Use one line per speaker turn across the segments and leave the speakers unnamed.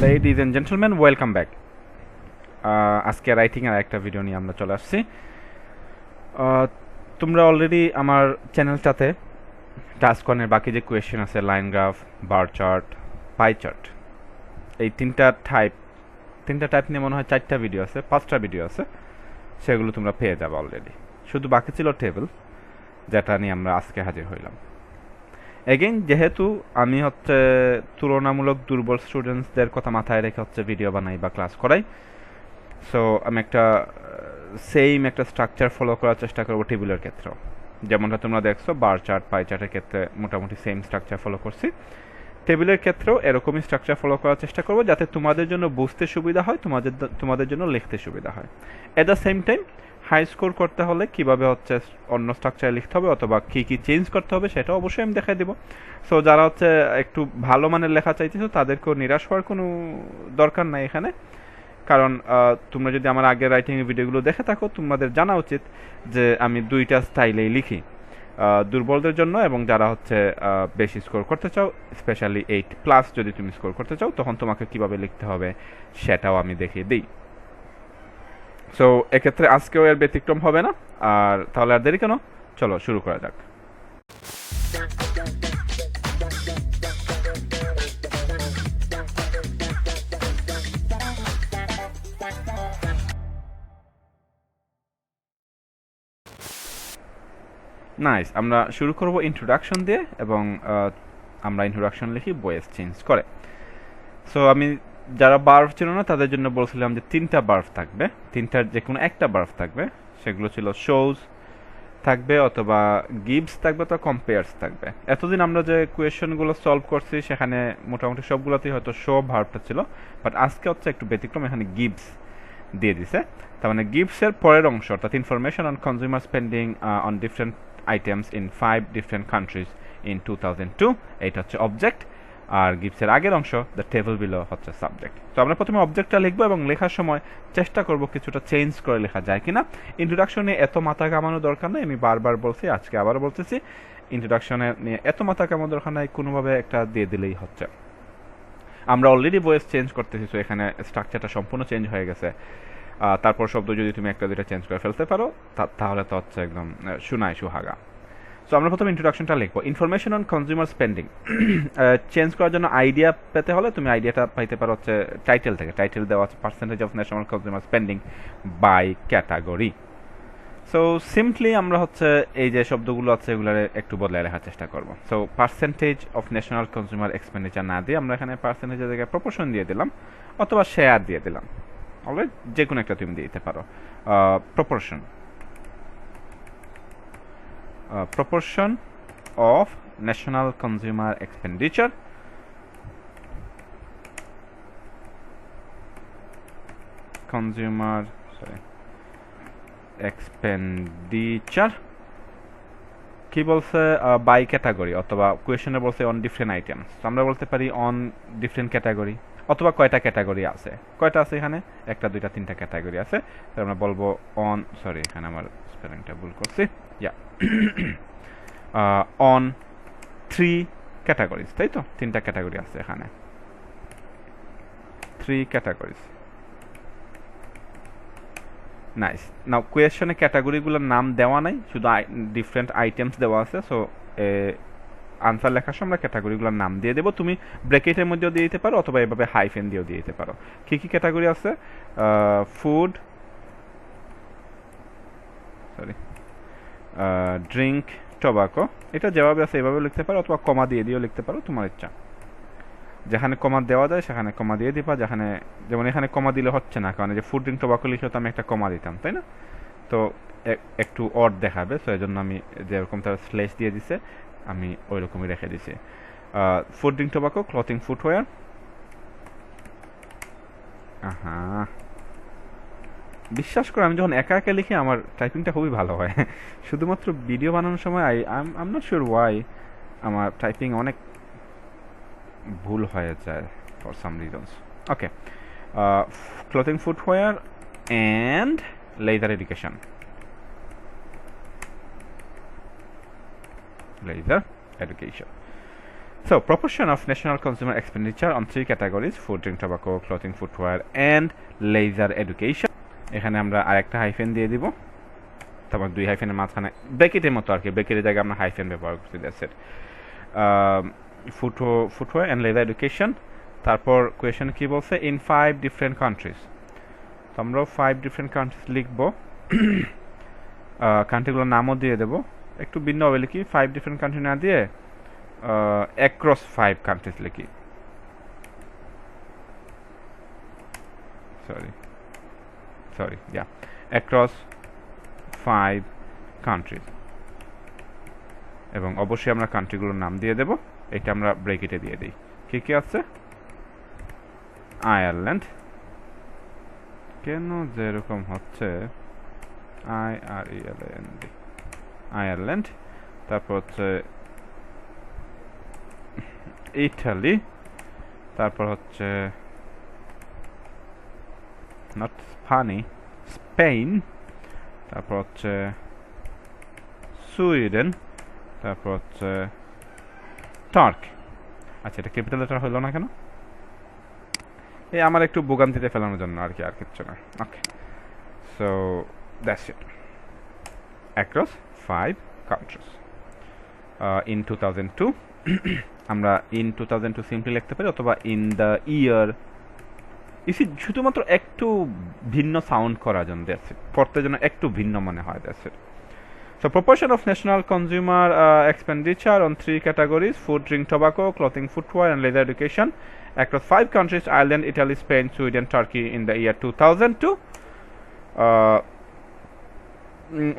Ladies and gentlemen, welcome back. আজকে writing এর একটা ভিডিও নিয়ে আমরা চলে আসছি। তোমরা অলরেডি আমার চ্যানেলটাতে টাস্কনের বাকি যে কোয়েশ্চেন আছে, line graph, bar chart, pie chart, এই তিনটা টাইপ নিয়ে মনে হয় 4টা ভিডিও আছে, 5টা ভিডিও আছে, সেগুলো তোমরা পেয়ে যাবে অলরেডি। শুধু বাকি ছিল টেবিল, যেটা নিয়ে আমরা আজকে হাজির হইলাম। এগেইন যেহেতু আমি তুলনামূলক দুর্বল স্টুডেন্টসদের কথা মাথায় রেখে ভিডিও বানাই বা ক্লাস করাই, সো আমি একটা স্ট্রাকচার ফলো করার চেষ্টা করবো টেবিলের ক্ষেত্রেও। যেমনটা তোমরা দেখছো বার চার্ট, পাই চার্টের ক্ষেত্রে মোটামুটি সেম স্ট্রাকচার ফলো করছি। টেবিলের ক্ষেত্রেও এরকমই স্ট্রাকচার ফলো করার চেষ্টা করবো, যাতে তোমাদের জন্য বুঝতে সুবিধা হয়, তোমাদের জন্য লিখতে সুবিধা হয়। At the same time high score করতে হলে কীভাবে অন্য স্ট্রাকচারে লিখতে হবে অথবা কী কী চেঞ্জ করতে হবে সেটা অবশ্যই আমি দেখাই দেবো। সো যারা একটু ভালো মানের লেখা চাইতেছো তাদেরকেও নিরাশ হওয়ার কোনো দরকার নাই এখানে, কারণ তোমরা যদি আমার আগের রাইটিংয়ের ভিডিওগুলো দেখে থাকো, তোমাদের জানা উচিত যে আমি দুইটা স্টাইলেই লিখি, দুর্বলদের জন্য এবং যারা বেশি স্কোর করতে চাও, স্পেশালি 8+ যদি তুমি স্কোর করতে চাও, তখন তোমাকে কিভাবে লিখতে হবে সেটাও আমি দেখিয়ে দিই। সো এক্ষেত্রে আজকেও এর ব্যতিক্রম হবে না। আর তাহলে আর দেরি কেন, চলো শুরু করা যাক। নাইস, আমরা শুরু করব ইন্ট্রোডাকশন দিয়ে, এবং আমরা ইন্ট্রোডাকশন লিখি ভয়েস চেঞ্জ করে। সো আমি যারা বার্ভ ছিল না তাদের জন্য বলছিলাম যে 3টা বার্ভ থাকবে, 3টার যে কোনো একটা বার্ভ থাকবে। সেগুলো ছিল শোজ থাকবে, অথবা গিভস থাকবে, অথবা কম্পেয়ার্স থাকবে। এতদিন আমরা যে কোয়েশনগুলো সলভ করছি সেখানে মোটামুটি সবগুলোতেই হয়তো শো ভার্বটা ছিল, বাট আজকে একটু ব্যতিক্রম, এখানে গিভস দিয়ে দিছে। তার মানে গিভসের পরের অংশ, অর্থাৎ information on consumer spending on different items in 5 different countries in 2002, এইটা অবজেক্ট। আর গিভসের আগের অংশ, দ্য টেবল বিলো, সাবজেক্ট। তো আমরা প্রথমে অবজেক্টটা লিখবো এবং লেখার সময় চেষ্টা করব কিছুটা চেঞ্জ করে লেখা যায় কিনা। ইন্ট্রোডাকশনে এত মাথা কামানো দরকার নেই, আমি বারবার বলছি, আজকে আবারও বলতেছি, ইন্ট্রোডাকশনে নিয়ে এত মাথা কামানো দরকার নাই, কোনোভাবে একটা দিয়ে দিলেই হচ্ছে। আমরা অলরেডি ভয়েস চেঞ্জ করতেছি, তো এখানে স্ট্রাকচারটা সম্পূর্ণ চেঞ্জ হয়ে গেছে। তারপর শব্দ যদি তুমি একটা দুইটা চেঞ্জ করে ফেলতে পারো, তাহলে তো একদম শোনায় সুহাগা। সো আমরা প্রথমে ইন্ট্রোডাকশনটা লিখবো। Information on consumer spending change করার জন্য আইডিয়া পেতে হলে তুমি আইডিয়াটা পাইতে পারো টাইটেল থেকে। টাইটেল দেওয়া আছে percentage of national consumer spending by category. So simply আমরা এই যে শব্দগুলো আছে এগুলোর একটু বদলায় লেখার চেষ্টা করবো। So percentage of national consumer expenditure না দিয়ে আমরা এখানে পার্সেন্টেজের জায়গায় প্রপোর্শন দিয়ে দিলাম, অথবা শেয়ার দিয়ে দিলাম। অলরেডি যে কোনো একটা তুমি দিতে পারো। Proportion proportion of national consumer expenditure expenditure কি বলছে, বাই ক্যাটাগরি, অথবা কোয়েশনে বলছে অন ডিফারেন্ট আইটেমস। আমরা বলতে পারি অন ডিফারেন্ট ক্যাটাগরি, অথবা কয়টা ক্যাটাগরি আছে, কয়টা আছে এখানে, 1 2 3টা ক্যাটাগরি আছে। তাহলে আমরা বলবো অন, সরি এখানে আমার স্পেলিংটা ভুল করছি, অন 3 ক্যাটাগরিজ, তাই তো, 3টা ক্যাটাগরি আছে এখানে, 3 ক্যাটাগরিজ। নাইস। নাও কোয়েশনে ক্যাটাগরিগুলোর নাম দেওয়া নাই, শুধু ডিফারেন্ট আইটেমস দেওয়া আছে। সো আনসার লেখার সময় আমরা ক্যাটাগরিগুলোর নাম দিয়ে দেবো। তুমি ব্র্যাকেটের মধ্যেও দিয়ে দিতে পারো, অথবা এভাবে হাইফেন দিয়েও দিয়ে দিতে পারো। কী কী ক্যাটাগরি আছে, ফুড, ড্রিঙ্ক, টোবাকো, এটা যেভাবে আছে এভাবে লিখতে পারো, অথবা কমা দিয়ে দিয়েও লিখতে পারো, তোমার ইচ্ছা। যেখানে কমা দেওয়া যায় সেখানে কমা দিয়ে দিবা, যেমন এখানে কমা দিলে হচ্ছে না, কারণ যে ফুড, ড্রিঙ্ক, টোবাকো লিখে তো আমি একটা কমা দিতাম, তাই না? তো একটু অড দেখাবে, সো এই জন্য আমি যেরকম তার স্লেশ দিয়ে দিছে আমি ওই রকমই রেখে দিছি। Food, drink, tobacco, clothing, footwear. বিশ্বাস করে আমি যখন একা একা লিখি আমার টাইপিংটা খুবই ভালো হয়। শুধুমাত্র ভিডিও বানানোর সময় I am not sure why আমার টাইপিং অনেক ভুল হয়ে যায় for some reasons. Okay, clothing, footwear and leisure education. Leisure education. So proportion of national consumer expenditure on 3 categories: food, drink, tobacco, clothing, footwear and leisure education. এখানে আমরা আরেকটা hyphen দিয়ে দিব, তারপর 2 হাইফেনের মাঝখানে ব্র্যাকেটের মতো আর কি, ব্র্যাকেটের জায়গায় আমরা হাইফেন ব্যবহার করছি, that's it. Footwear and leather education. তারপর কোয়েশন কি বলছে, ইন 5 ডিফারেন্ট কান্ট্রিজ। তো আমরাও 5 ডিফারেন্ট কান্ট্রিজ লিখবো, কান্ট্রিগুলোর নামও দিয়ে দেবো, একটু ভিন্ন হবে লিখি, 5 ডিফারেন্ট কান্ট্রি না দিয়ে অ্যাক্রস 5 কান্ট্রিজ লিখি, সরি অ্যাক্রস 5 কান্ট্রিজ, এবং অবশ্যই আমরা কান্ট্রিগুলোর নাম দিয়ে দেব, এটা আমরা ব্রেকেটে দিয়ে দিই। কি কি আছে, আয়ারল্যান্ড, কেন যেরকম হচ্ছে, IRELAND, আয়ারল্যান্ড, তারপর হচ্ছে ইটালি, তারপর হচ্ছে নট স্পেন, তারপর হচ্ছে সুইডেন, তারপর হচ্ছে টার্কি। আচ্ছা, এটা ক্যাপিটাল লেটার হলো না কেন? এই আমার একটু ভোগান্তিতে ফেলানোর জন্য আর কি, আর কিচ্ছু না। Okay, so that's it, across 5 countries in 2002। আমরা ইন 2002 সিম্পলি লিখতে পারি, অথবা ইন দ্য ইয়ার, শুধুমাত্র একটু ভিন্ন সাউন্ড করার জন্য, দ্যাটস ইট, পড়তে জন্য একটু ভিন্ন মনে হয়, that's it. So proportion of national consumer expenditure on 3 categories: food, drink, tobacco, clothing, footwear and leisure education across 5 countries: Ireland, Italy, Spain, Sweden, Turkey in the year 2002.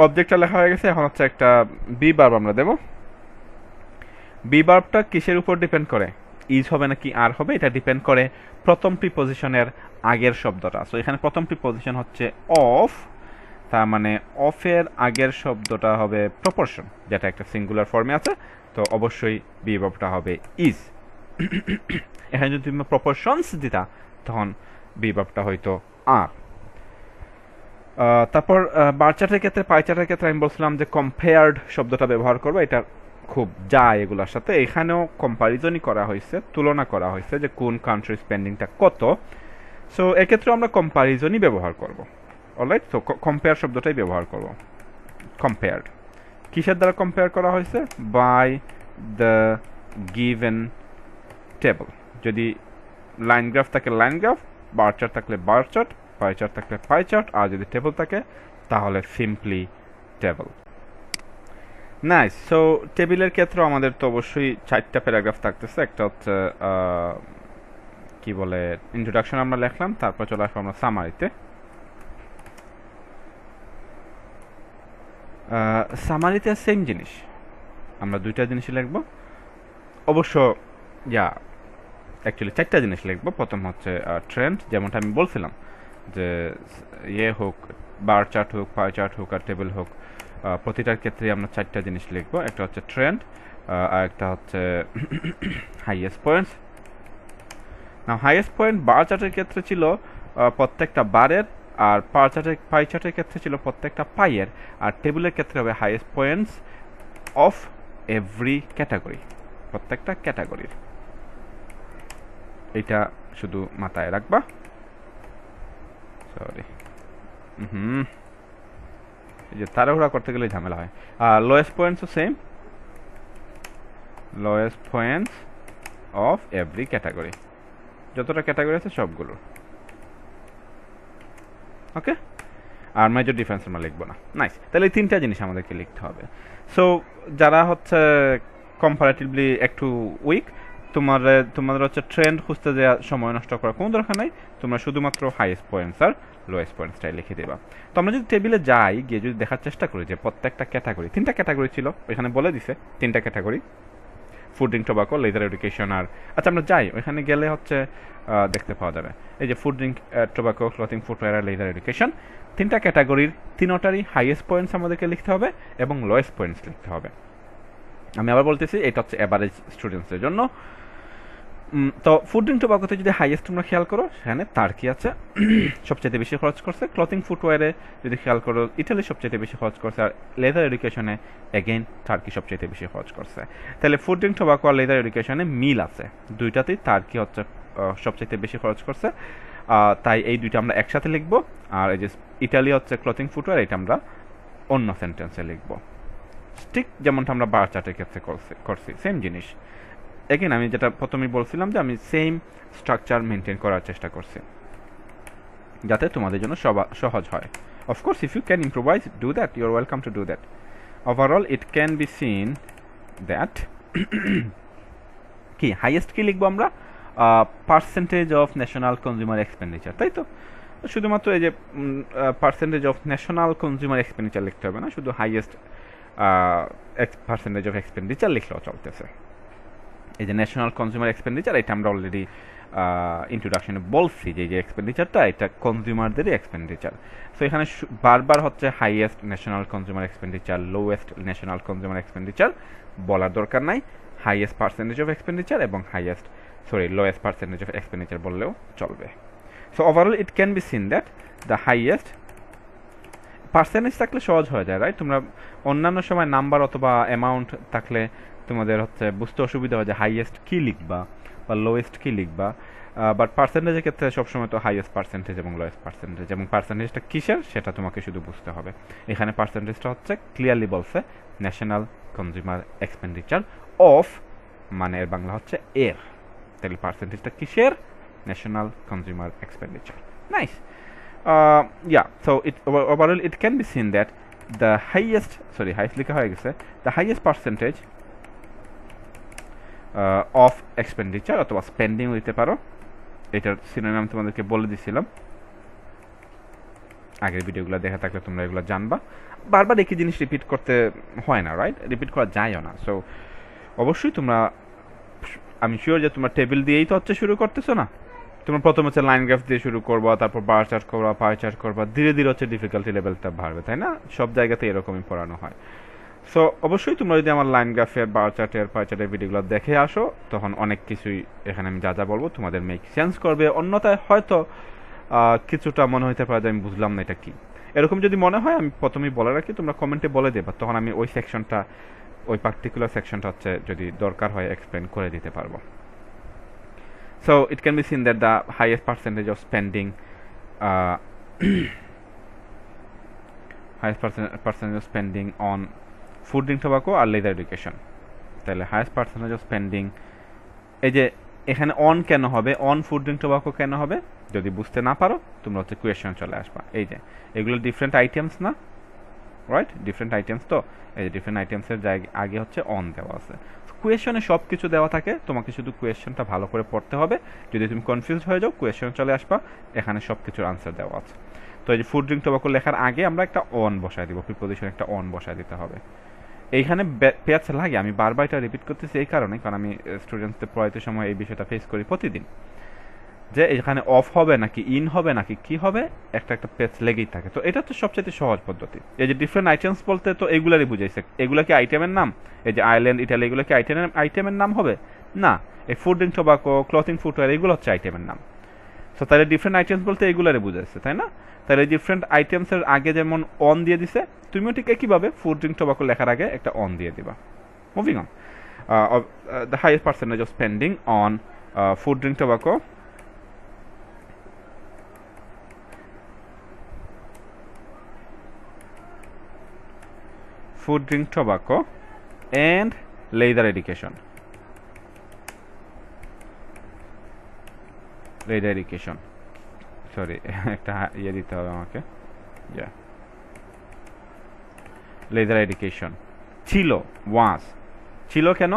অবজেক্টটা লেখা হয়ে গেছে, এখন হচ্ছে একটা বি ভার্ব আমরা দেব। বি ভার্বটা কিসের উপর depend করে, ইজ হবে নাকি আর হবে, এটা ডিপেন্ড করে প্রথম প্রিপজিশনের আগের শব্দটা। সো এখানে প্রথম প্রিপজিশন হচ্ছে অফ, তার মানে অফের আগের শব্দটা হবে প্রপোর্শন, যেটা একটা সিঙ্গুলার ফর্মে আছে, তো অবশ্যই বি ভার্বটা হবে ইজ। এখানে যদি তুমি প্রপোর্শনস দিতা, তখন বি ভার্বটা হয়তো আর। তারপর বার চার্টের ক্ষেত্রে, পাই চার্টের ক্ষেত্রে আমি বলছিলাম যে কম্পেয়ার্ড শব্দটা ব্যবহার করবো, এটা খুব যায় এগুলোর সাথে। এখানেও কম্পারিজনই করা হয়েছে, তুলনা করা হয়েছে যে কোন কান্ট্রির স্পেন্ডিংটা কত। সো এক্ষেত্রে আমরা কম্পারিজনই ব্যবহার করব, অলরাইট। তো কম্পেয়ার শব্দটাই ব্যবহার করব। কম্পেয়ার্ড কিসের দ্বারা কম্পেয়ার করা হয়েছে, বাই দ্য গিভেন টেবল। যদি লাইন গ্রাফ থাকে লাইন গ্রাফ, বার চার্ট থাকলে বার চার্ট, পাই চার্ট থাকলে পাই চার্ট, আর যদি টেবল থাকে তাহলে সিম্পলি টেবল। নাইস। সো টেবিলের ক্ষেত্রে আমাদের তো অবশ্যই 4টা প্যারাগ্রাফ থাকতেছে। একটা হচ্ছে কি বলে, ইন্ট্রোডাকশন আমরা লিখলাম, তারপর চলে আসবো আমরা সামারিতে। সামারিতে সেম জিনিস, আমরা 2টা জিনিসই লিখবো, অবশ্য অ্যাকচুয়ালি 4টা জিনিস লিখবো। প্রথম হচ্ছে ট্রেন্ড, যেমনটা আমি বলছিলাম যে হোক, বার চার্ট হোক, পাই চার্ট হোক আর টেবিল হোক, প্রতিটার ক্ষেত্রে আমরা 4টা জিনিস লিখবো। একটা হচ্ছে ট্রেন্ড, আর একটা হচ্ছে হাইয়েস্ট পয়েন্টস। না, হাইয়েস্ট পয়েন্ট বার চার্টের ক্ষেত্রে ছিল প্রত্যেকটা বারের, আর পাই চার্টের ক্ষেত্রে ছিল প্রত্যেকটা পাইয়ের, আর টেবিলের ক্ষেত্রে হবে highest points of every category, প্রত্যেকটা ক্যাটাগরির। এটা শুধু মাথায় রাখবা। সরি, এই যে তাড়াহুড়া করতে গেলে ঝামেলা হয়। লোয়েস্ট পয়েন্টসও same, lowest points of every category, যতটা ক্যাটাগরি আছে সবগুলো। ওকে, আর মেজর ডিফারেন্স আমরা লিখবো না। নাইস, তাহলে এই 3টা জিনিস আমাদেরকে লিখতে হবে। সো যারা হচ্ছে কম্পারেটিভলি একটু উইক, তোমাদের হচ্ছে ট্রেন্ড খুঁজতে দেওয়া সময় নষ্ট করার কোনো দরকার নাই, তোমরা শুধুমাত্র হাইয়েস্ট পয়েন্টস আর লোয়েস্ট পয়েন্টসটাই লিখে দেবা। তো আমরা যদি টেবিলে যাই, গিয়ে যদি দেখার চেষ্টা করি যে প্রত্যেকটা ক্যাটাগরি, 3টা ক্যাটাগরি ছিল, ওইখানে বলে দিছে 3টা category, food, drink, tobacco, leisure education. আর আচ্ছা, আমরা যাই ওইখানে গেলে হচ্ছে দেখতে পাওয়া যাবে এই যে food, drink, tobacco, clothing, footwear আর লেজার এডুকেশন, 3টা ক্যাটাগরির 3টারই হাইয়েস্ট পয়েন্টস আমাদেরকে লিখতে হবে এবং লোয়েস্ট পয়েন্টস লিখতে হবে। আমি আবার বলতেছি, এটা হচ্ছে অ্যাভারেজ স্টুডেন্টসদের জন্য। তো ফুড ড্রিঙ্ক টোবাকোতে যদি হাইয়েস্ট তোমরা খেয়াল করো সেখানে টার্কি আছে সবচেয়ে বেশি খরচ করছে, ক্লথিং ফুটওয়্যারে যদি খেয়াল করো ইটালি সবচেয়ে বেশি খরচ করছে, আর লেদার এডুকেশনে এগেইন টার্কি সবচেয়ে বেশি খরচ করছে। তাহলে ফুড ড্রিঙ্ক টোবাকো আর লেদার এডুকেশনে মিল আছে, দুইটাতেই টার্কি হচ্ছে সবচেয়ে বেশি খরচ করছে, তাই এই দুইটা আমরা একসাথে লিখবো। আর এই যে ইটালি হচ্ছে ক্লথিং ফুটওয়্যার, এটা আমরা অন্য সেন্টেন্সে লিখবো, ঠিক যেমনটা আমরা বার চার্টের ক্ষেত্রে করছি সেম জিনিস। এগেন আমি যেটা প্রথমেই বলছিলাম যে আমি সেম স্ট্রাকচার মেনটেন করার চেষ্টা করছি যাতে তোমাদের জন্য সহজ হয়। Of course if you can improvise do that, you are welcome to do that. Overall it can be seen that কি হাইয়েস্ট কি লিখবো আমরা, percentage of national consumer expenditure, তাই তো? শুধুমাত্র এই যে percentage of national consumer expenditure লিখতে হবে না, শুধু হাইয়েস্ট পার্সেন্টেজ অফ এক্সপেন্ডিচার লিখলেও চলতেছে। এই যে ন্যাশনাল কনজিউমার এক্সপেন্ডিচার, এটা আমরা অলরেডি ইন্ট্রোডাকশনে বলছি যে যে এক্সপেন্ডিচারটা এটা কনজিউমারদেরই এক্সপেন্ডিচার। সো এখানে বারবার হচ্ছে highest national consumer expenditure, lowest national consumer expenditure বলার দরকার নাই, হাইয়েস্ট পার্সেন্টেজ অফ এক্সপেন্ডিচার এবং লোয়েস্ট পার্সেন্টেজ অফ এক্সপেন্ডিচার বললেও চলবে। So overall it can be seen that the highest percentage থাকলে সহজ হয়ে যায়, রাইট? তোমরা অন্যান্য সময় নাম্বার অথবা অ্যামাউন্ট থাকলে তোমাদের হচ্ছে বুঝতে অসুবিধা হয় যে হাইয়েস্ট কী লিখবা বা লোয়েস্ট কী লিখবা, বাট পার্সেন্টেজের ক্ষেত্রে সবসময় তো হাইয়েস্ট পার্সেন্টেজ এবং লোয়েস্ট পার্সেন্টেজ, এবং পার্সেন্টেজটা কিসের সেটা তোমাকে শুধু বুঝতে হবে। এখানে পার্সেন্টেজটা হচ্ছে ক্লিয়ারলি বলছে ন্যাশনাল কনজিউমার এক্সপেন্ডিচার অফ, মানে এর বাংলা হচ্ছে এর, তাহলে পার্সেন্টেজটা কিসের? National consumer expenditure. Nice. So overall it can be seen that the highest লেখা হয়ে গেছে, the highest percentage of expenditure অথবা স্পেন্ডিং দিতে পারো, এটার সিনোনিম তোমাদেরকে বলে দিছিলাম, আগের ভিডিওগুলো দেখা থাকলে তোমরা এগুলো জানবা। বারবার একই জিনিস রিপিট করতে হয় না, রাইট? রিপিট করা যায়ও না। সো অবশ্যই তোমরা, আমি শিওর যে তোমরা টেবিল দিয়েই তো হচ্ছে শুরু করতেছো না, তোমরা প্রথমে হচ্ছে লাইন গ্রাফ দিয়ে শুরু করবা, তারপর বার চার্ট করবা, পাই চার্ট করবা, ধীরে ধীরে হচ্ছে ডিফিকাল্টি লেভেলটা বাড়বে, তাই না? সব জায়গাতে এরকমই পড়ানো হয়। সো অবশ্যই তোমরা যদি আমার লাইন গ্রাফের, বার চার্টের, পাই চার্টের ভিডিওগুলো দেখে আসো, তখন অনেক কিছুই এখানে আমি যা যা বলবো তোমাদের মেক সেন্স করবে। অন্যথায় হয়তো কিছুটা মনে হইতে পারে যে আমি বুঝলাম না এটা কি। এরকম যদি মনে হয় আমি প্রথমেই বলে রাখি, তোমরা কমেন্টে বলে দেবা, তখন আমি ওই সেকশনটা, ওই পার্টিকুলার সেকশনটা হচ্ছে যদি দরকার হয় এক্সপ্লেন করে দিতে পারবো। So it can be seen that the highest percentage of spending, highest percentage of spending on food, drink, tobacco or leather education. তাহলে highest percentage of spending, এই যে এখানে অন কেন হবে, অন ফুড ড্রিঙ্ক টোবাকো কেন হবে, যদি বুঝতে না পারো তোমরা হচ্ছে কোয়েশ্চন চলে আসবা। এই যে এগুলো ডিফারেন্ট আইটেমস না, রাইট? ডিফারেন্ট আইটেমস, তো এই যে ডিফারেন্ট আইটেমসের আগে হচ্ছে অন দেওয়া আছে। কোয়েশনে সব কিছু দেওয়া থাকে, তোমাকে শুধু কোয়েশনটা ভালো করে পড়তে হবে। যদি তুমি কনফিউজ হয়ে যাও কোয়েশন চলে আসবা, এখানে সব কিছুর আনসার দেওয়া আছে। তো এই যে ফুড ড্রিঙ্ক টোবাকো লেখার আগে আমরা একটা অন বসায় দিব, প্রিপোজিশন একটা অন বসায় দিতে হবে। এইখানে পেঁয়াজ লাগে, আমি বারবার এটা রিপিট করতেছি এই কারণে, কারণ আমি স্টুডেন্টসদের পড়াইতে সময় এই বিষয়টা ফেস করি প্রতিদিন, যে এখানে অফ হবে নাকি ইন হবে নাকি কি হবে, একটা একটা পেজ লেগেই থাকে। তো এটা তো সবচেয়ে সহজ পদ্ধতি। এই যে ডিফারেন্ট আইটেমস বলতে তো এগুলারই বুঝাইছে, এগুলা কি আইটেমের নাম? এই যে আইল্যান্ড, ইটালি, এগুলো কি আইটেমের নাম হবে না? এই food drink tobacco, clothing footwear, এগুলো হচ্ছে আইটেমের নাম। সো তাহলে ডিফারেন্ট আইটেমস বলতে এগুলারই বুঝাইছে, তাই না? তাহলে ডিফারেন্ট আইটেমসের আগে যেমন অন দিয়ে দিছে, তুমিও ঠিক একইভাবে ফুড ড্রিঙ্ক টোবাকো লেখার আগে একটা অন দিয়ে দিবা। Moving on, the highest percentage of spending on food drink tobacco food, drink, tobacco and leather education. Leather education. Sorry, একটা ইয়ে দিতে হবে আমাকে। leather education ছিল, was ছিল কেন?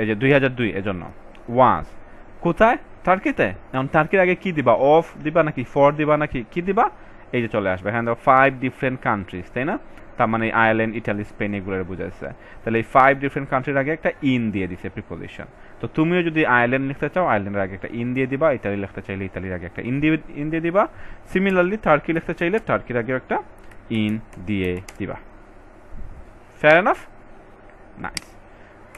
এই যে 2002 এজন্য was কোথায়? টার্কিতে। এখন টার্কির আগে কি দিবা? অফ দিবা নাকি ফর দিবা নাকি কি দিবা? এই যে চলে আসবে এখানে 5 ডিফারেন্ট কান্ট্রিজ, তাই না? তার মানে আয়ারল্যান্ড, ইটালি, স্পেন এগুলোর বোঝাচ্ছে। তাহলে এই 5 ডিফারেন্ট কান্ট্রির আগে একটা ইন দিয়ে দিছে প্রিপোজিশন। তো তুমিও যদি আয়ারল্যান্ড লিখতে চাও আয়ারল্যান্ডের আগে একটা ইন দিয়ে দিবা, ইটালি লিখতে চাইলে ইটালির আগে একটা ইন দিয়ে দিবা। সিমিলারলি টার্কি লিখতে চাইলে টার্কির আগে একটা ইন দিয়ে দিবা। Fair enough? নাইস।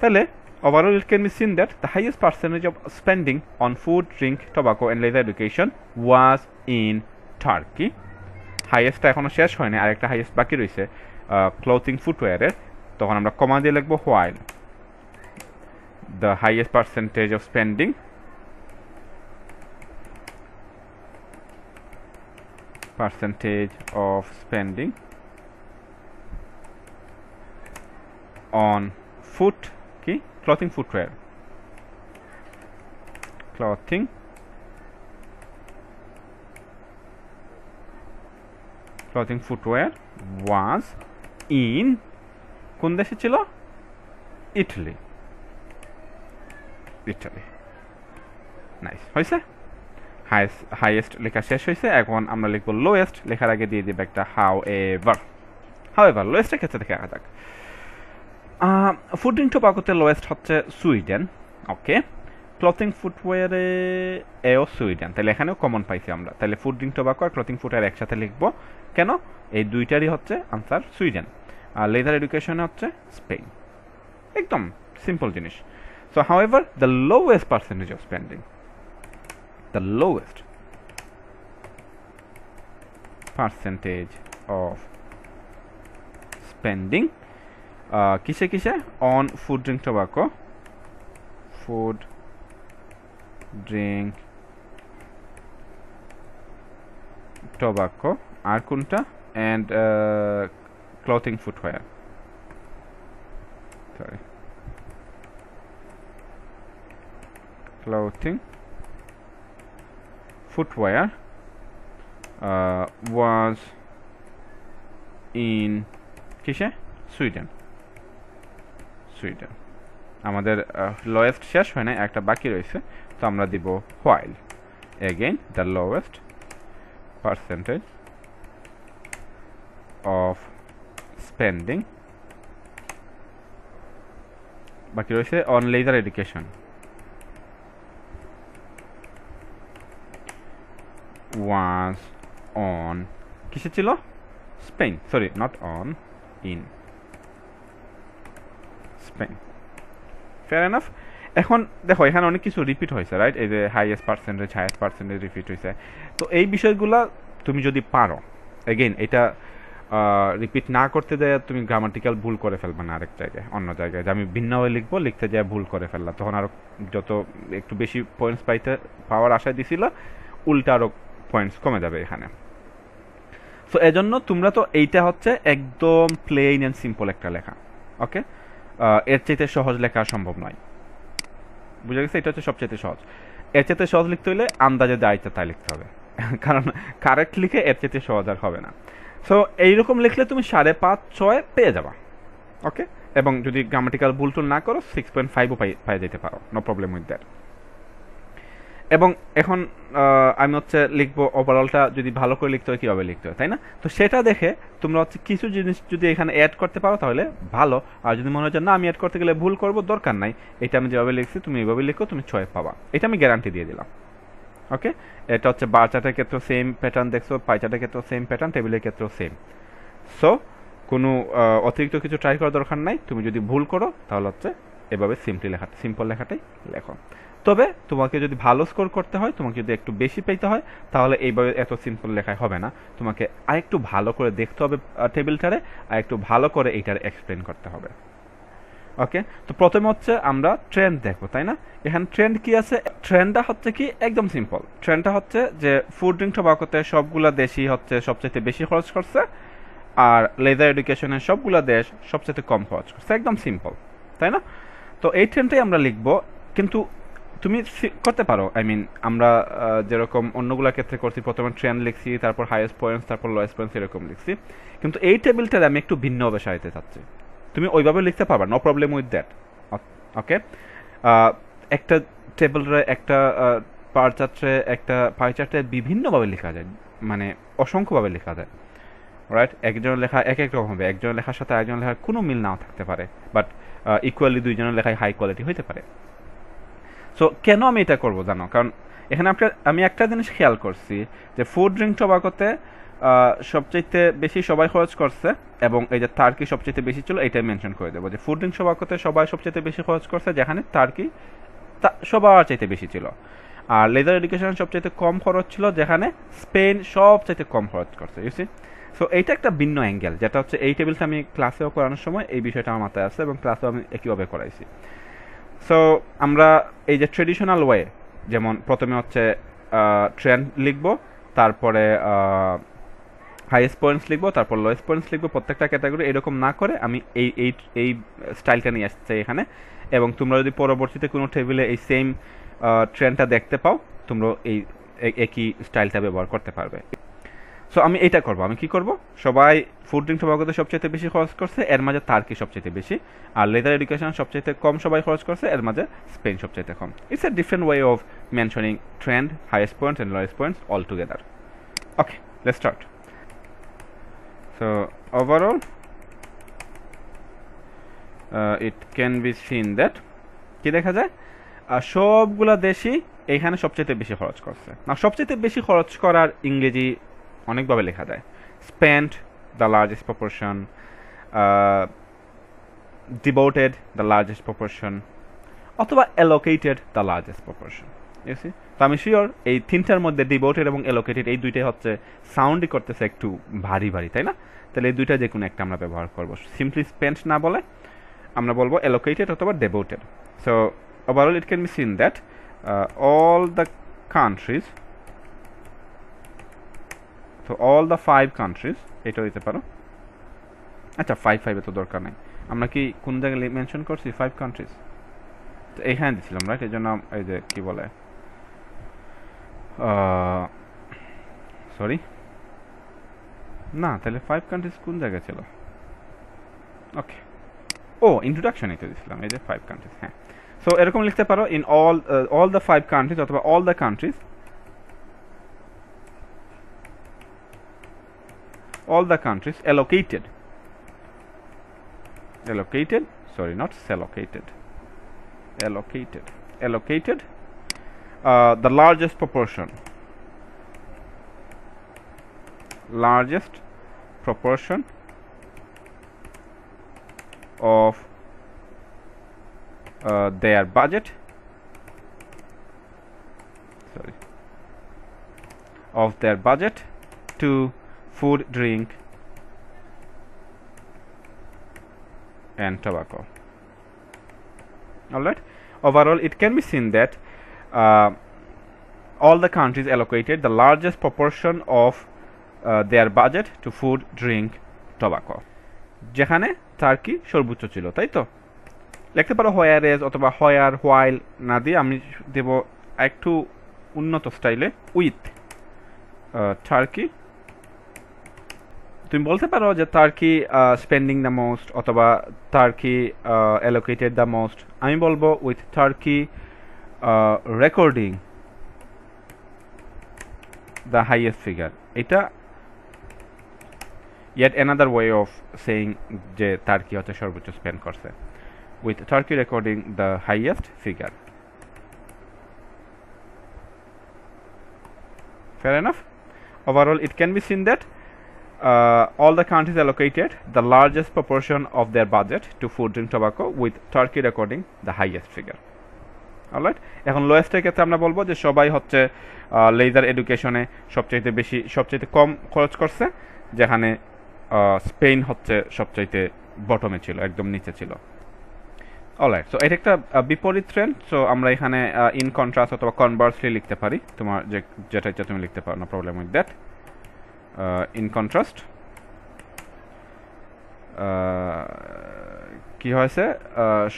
তাহলে Overall, it can be seen that the highest percentage of spending on food, drink, tobacco, and laser education was in Turkey. হাইয়েস্টটা এখনো শেষ হয়নি, আরেকটা হাইয়েস্ট বাকি রয়েছে ক্লোথিং ফুটওয়্যারের। তখন আমরা কমা দিয়ে লিখবো while the highest percentage of spending on foot কি clothing footwear was in কোন দেশে ছিল? ইটালি। নাইস, হয়েছে? হাইয়েস্ট লেখা শেষ হয়েছে। এখন আমরা লিখবো লোয়েস্ট। লেখার আগে দিয়ে দিব একটা হাউএভার লোয়েস্টের ক্ষেত্রে দেখে রাখা যাক। ফুড ড্রিঙ্ক টোবাকোতে লোয়েস্ট হচ্ছে সুইডেন। ওকে, ক্লথিং ফুটওয়্যারে এও সুইডেন, তাহলে এখানেও কমন পাইছি আমরা। তাহলে ফুড ড্রিঙ্ক টোবাকো আর ক্লথিং ফুটওয়্যার একসাথে লিখবো কেন? এই দুইটারই হচ্ছে আনসার সুইডেন। আর লেদার এডুকেশনে হচ্ছে স্পেন। একদম সিম্পল জিনিস। So however the lowest percentage of spending, the lowest percentage of spending কিসে কিসে? on food drink tobacco আর কোনটা? and clothing footwear was in কিসে? সুইডেন। আমাদের লোয়েস্ট শেষ হয় না, একটা বাকি রয়েছে, তো আমরা দিব while. Again the lowest percentage of spending, বাকি রয়েছে on leisure education was on কিসে ছিল? Spain. Sorry, not on, in Spain. Fair enough. এখন দেখো এখানে অনেক কিছু রিপিট হয়েছে, রাইট? এই যে হাইয়েস্ট পার্সেন্টেজ রিপিট হয়েছে। তো এই বিষয়গুলো তুমি যদি পারো, এগেইন এটা রিপিট না করতে যায় তুমি গ্রামাটিক্যাল ভুল করে ফেলবে না আরেক জায়গায়, অন্য জায়গায় যে আমি ভিন্নভাবে লিখবো, লিখতে যায় ভুল করে ফেললাম, তখন আরও যত একটু বেশি পয়েন্টস পাওয়ার আশায় দিছিল, উল্টা আরও পয়েন্টস কমে যাবে এখানে। সো এজন্য তোমরা তো এইটা হচ্ছে একদম প্লেন অ্যান্ড সিম্পল একটা লেখা। ওকে, এর চাইতে সহজ লেখা সম্ভব নয়, বুঝা গেছে? এটা হচ্ছে সবচাইতে সহজ। এর চাইতে সহজ লিখতে হলে আন্দাজে যা ইচ্ছা তাই লিখতে হবে, কারণ কারেক্ট লিখে এর চাইতে সহজ আর হবে না। সো এইরকম লিখলে তুমি 5.5, 6 পেয়ে যাবা। ওকে, এবং যদি গ্রামাটিক্যাল ভুল টুল না করো 6.5ও পাই যেতে পারো, নো প্রবলেম উইথ দ্যাট। এবং এখন আমি হচ্ছে লিখবো ওভারঅলটা যদি ভালো করে লিখতে হয় কীভাবে লিখতে হয়, তাই না? তো সেটা দেখে তোমরা হচ্ছে কিছু জিনিস যদি এখানে অ্যাড করতে পারো তাহলে ভালো, আর যদি মনে হয় না আমি অ্যাড করতে গেলে ভুল করবো, দরকার নাই, এটা আমি যেভাবে লিখছি তুমি এইভাবে লিখো, তুমি 6 পাবা, এটা আমি গ্যারান্টি দিয়ে দিলাম। ওকে, এটা হচ্ছে বার চার্টের ক্ষেত্রেও সেম প্যাটার্ন দেখছো, পাই চার্টের ক্ষেত্রেও সেম প্যাটার্ন, টেবিলের ক্ষেত্রেও সেম। সো কোনো অতিরিক্ত কিছু ট্রাই করার দরকার নাই। তুমি যদি ভুল করো তাহলে হচ্ছে এভাবে সিম্পল লেখাটাই লেখো। তবে তোমাকে যদি ভালো স্কোর করতে হয়, তোমাকে যদি একটু বেশি পেতে হয়, তাহলে এইভাবে এত সিম্পল লেখায় হবে না, তোমাকে আরেকটু ভালো করে দেখতে হবে টেবিলটারে, আর একটু ভালো করে এইটার এক্সপ্লেন করতে হবে। ওকে, তো প্রথমে হচ্ছে আমরা ট্রেন্ড দেখবো, তাই না? এখানে ট্রেন্ড কি আছে? ট্রেন্ডটা হচ্ছে কি একদম সিম্পল। ট্রেন্ডটা হচ্ছে যে ফুড ড্রিঙ্ক টোবাকোতে সবগুলা দেশই হচ্ছে সবচেয়ে বেশি খরচ করছে, আর লেজার এডুকেশনের সবগুলা দেশ সবচেয়ে কম খরচ করছে, একদম সিম্পল, তাই না? তো এই ট্রেন্ডটাই আমরা লিখবো, কিন্তু তুমি করতে পারো, আমরা যেরকম অন্যগুলোর ক্ষেত্রে করছি, প্রথমে ট্রেন্ড লিখছি, তারপর হাইয়েস্ট পয়েন্টস, তারপর লোয়েস্ট পয়েন্টস, এরকম লিখছি, কিন্তু এই টেবিলটার আমি একটু ভিন্নভাবে সাজাতে চাচ্ছি। তুমি ওইভাবে লিখতে পারবা, নো প্রবলেম উইথ দ্যাট। ওকে, একটা টেবিলরে, একটা একটা পাই চার্টে বিভিন্নভাবে লেখা যায়, মানে অসংখ্যভাবে লেখা যায়, রাইট? একজনের লেখা এক এক রকম হবে, একজনের লেখার সাথে একজনের লেখার কোনো মিল নাও থাকতে পারে, বাট ইকুয়ালি দুইজনের লেখায় হাই কোয়ালিটি হইতে পারে। সো কেন আমি এটা করবো জানো? কারণ এখানে আমি একটা জিনিস খেয়াল করছি যে ফুড ড্রিঙ্ক টোবাকোতে সবচাইতে বেশি সবাই খরচ করছে এবং এই যে টার্কি সবচাইতে বেশি ছিল এটাই মেনশন করে দেবো যে ফুড ড্রিঙ্ক টোবাকোতে সবাই সবচাইতে বেশি খরচ করছে, যেখানে টার্কি সবার চাইতে বেশি ছিল। আর লেজার এডুকেশন সবচাইতে কম খরচ ছিল, যেখানে স্পেন সবচাইতে কম খরচ করছে। ইউসি, সো এইটা একটা ভিন্ন অ্যাঙ্গেল, যেটা হচ্ছে এই টেবিলটা আমি ক্লাসেও করানোর সময় এই বিষয়টা আমার মাথায় আসছে এবং ক্লাসেও আমি একইভাবে করাইছি। সো আমরা এই যে ট্রেডিশনাল ওয়ে, যেমন প্রথমে হচ্ছে ট্রেন্ড লিখবো, তারপরে হাইয়েস্ট পয়েন্টস লিখবো, তারপর লোয়েস্ট পয়েন্টস লিখবো, প্রত্যেকটা ক্যাটাগরি এরকম না করে আমি এই এই এই স্টাইলটা নিয়ে আসছি এখানে। এবং তোমরা যদি পরবর্তীতে কোনো টেবিলে এই সেম ট্রেন্ডটা দেখতে পাও, তোমরা এই একই স্টাইলটা ব্যবহার করতে পারবে। সো আমি এটা করব, আমি কি করব, সবাই ফুড ড্রিঙ্ক টোবাকোতে সবচেয়ে বেশি খরচ করছে, এর মাঝে টার্কি সবচেয়ে বেশি, আর লেদার এডুকেশন সবচেয়ে কম সবাই খরচ করছে, এর মাঝে স্পেন সবচেয়ে কম। It's a different way of mentioning trend, highest points and lowest points all together. Okay, let's start. So overall it can be seen that কি দেখা যায়, সবগুলা দেশই এখানে সবচেয়ে বেশি খরচ করছে। না, সবচেয়ে বেশি খরচ করার ইংরেজি অনেকভাবে লেখা যায়, spent the largest proportion, devoted the largest proportion, অথবা অ্যালোকেটেড দ্য লার্জেস্ট প্রপোর্শন। ইউসি, তো আমি শিওর এই তিনটার মধ্যে ডিভোটেড এবং অ্যালোকেটেড এই দুইটাই হচ্ছে সাউন্ডই করতেছে একটু ভারী ভারী, তাই না? তাহলে এই দুইটা যে কোনো একটা আমরা ব্যবহার করবো, সিম্পলি স্পেন্ট না বলে আমরা বলবো allocated অথবা devoted. So overall it can be seen that all the countries, so all the 5 countries, এটা হইতে পারো, আচ্ছা 5 এ তো দরকার নাই, আমরা কি কোন জায়গায় মেনশন করছি 5 countries, তো এইখানে দিছিলাম, রাইট? এই জন্য এই যে কি বলে, সরি না, তাহলে 5 countries কোন জায়গায় ছিল? ওকে, ও ইন্ট্রোডাকশনে তো দিছিলাম, এই যে 5 কান্ট্রিজ। হ্যাঁ, সো এরকম লিখতে পারো ইন অল দ্য 5 কান্ট্রিজ অথবা all the countries, all the countries allocated, sorry, not allocated, allocated the largest proportion of their budget, to food, drink and tobacco. All right, overall it can be seen that all the countries allocated the largest proportion of their budget to food, drink, tobacco, যেখানে turkey সর্বোচ্চ ছিল, তাই তো? লিখতে পারো হোয়ার age অথবা হোয়ার, while না দিয়ে আমি দেব একটু উন্নত স্টাইলে উইথ টার্কি। তুমি বলতে পারো যে টার্কি স্পেন্ডিং দ্য মোস্ট অথবা টার্কি অ্যালোকেটেড দ্য মোস্ট, আমি বলবো with turkey recording the highest figure. এটা yet another way of saying যে টার্কি হচ্ছে সর্বোচ্চ স্পেন্ড করছে, with Turkey recording the highest figure. Fair enough. Overall it can be seen that all the countries allocated the largest proportion of their budget to food, drink, tobacco, with Turkey recording the highest figure. Alright, এখন লোয়েস্টের ক্ষেত্রে আমরা বলবো যে সবাই হচ্ছে leisure এডুকেশনে সবচাইতে কম খরচ করছে, যেখানে স্পেন হচ্ছে সবচাইতে বটমে ছিল, একদম নিচে ছিল। অলরাইট, সো এটা একটা বিপরীত ট্রেন্ড। সো আমরা এখানে ইন কন্ট্রাস্ট অথবা কনভার্সলি লিখতে পারি, তোমার যেটা ইচ্ছা তুমি লিখতে পারো, no problem with that. In contrast কি হয়েছে,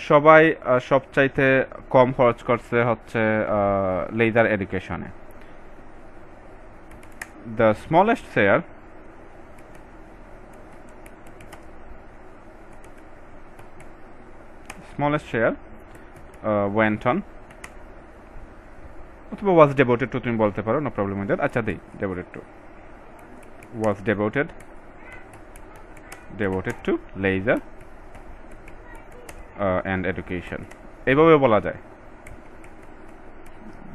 সবাই সবচাইতে কম খরচ করছে হচ্ছে লেজার এডুকেশনে। The smallest share went on অথবা was devoted to, তুমি বলতে পারো, নো প্রবলেম উইথ দ্যাট। আচ্ছা দেই, devoted to, was devoted to leisure and education, এইভাবে বলা যায়।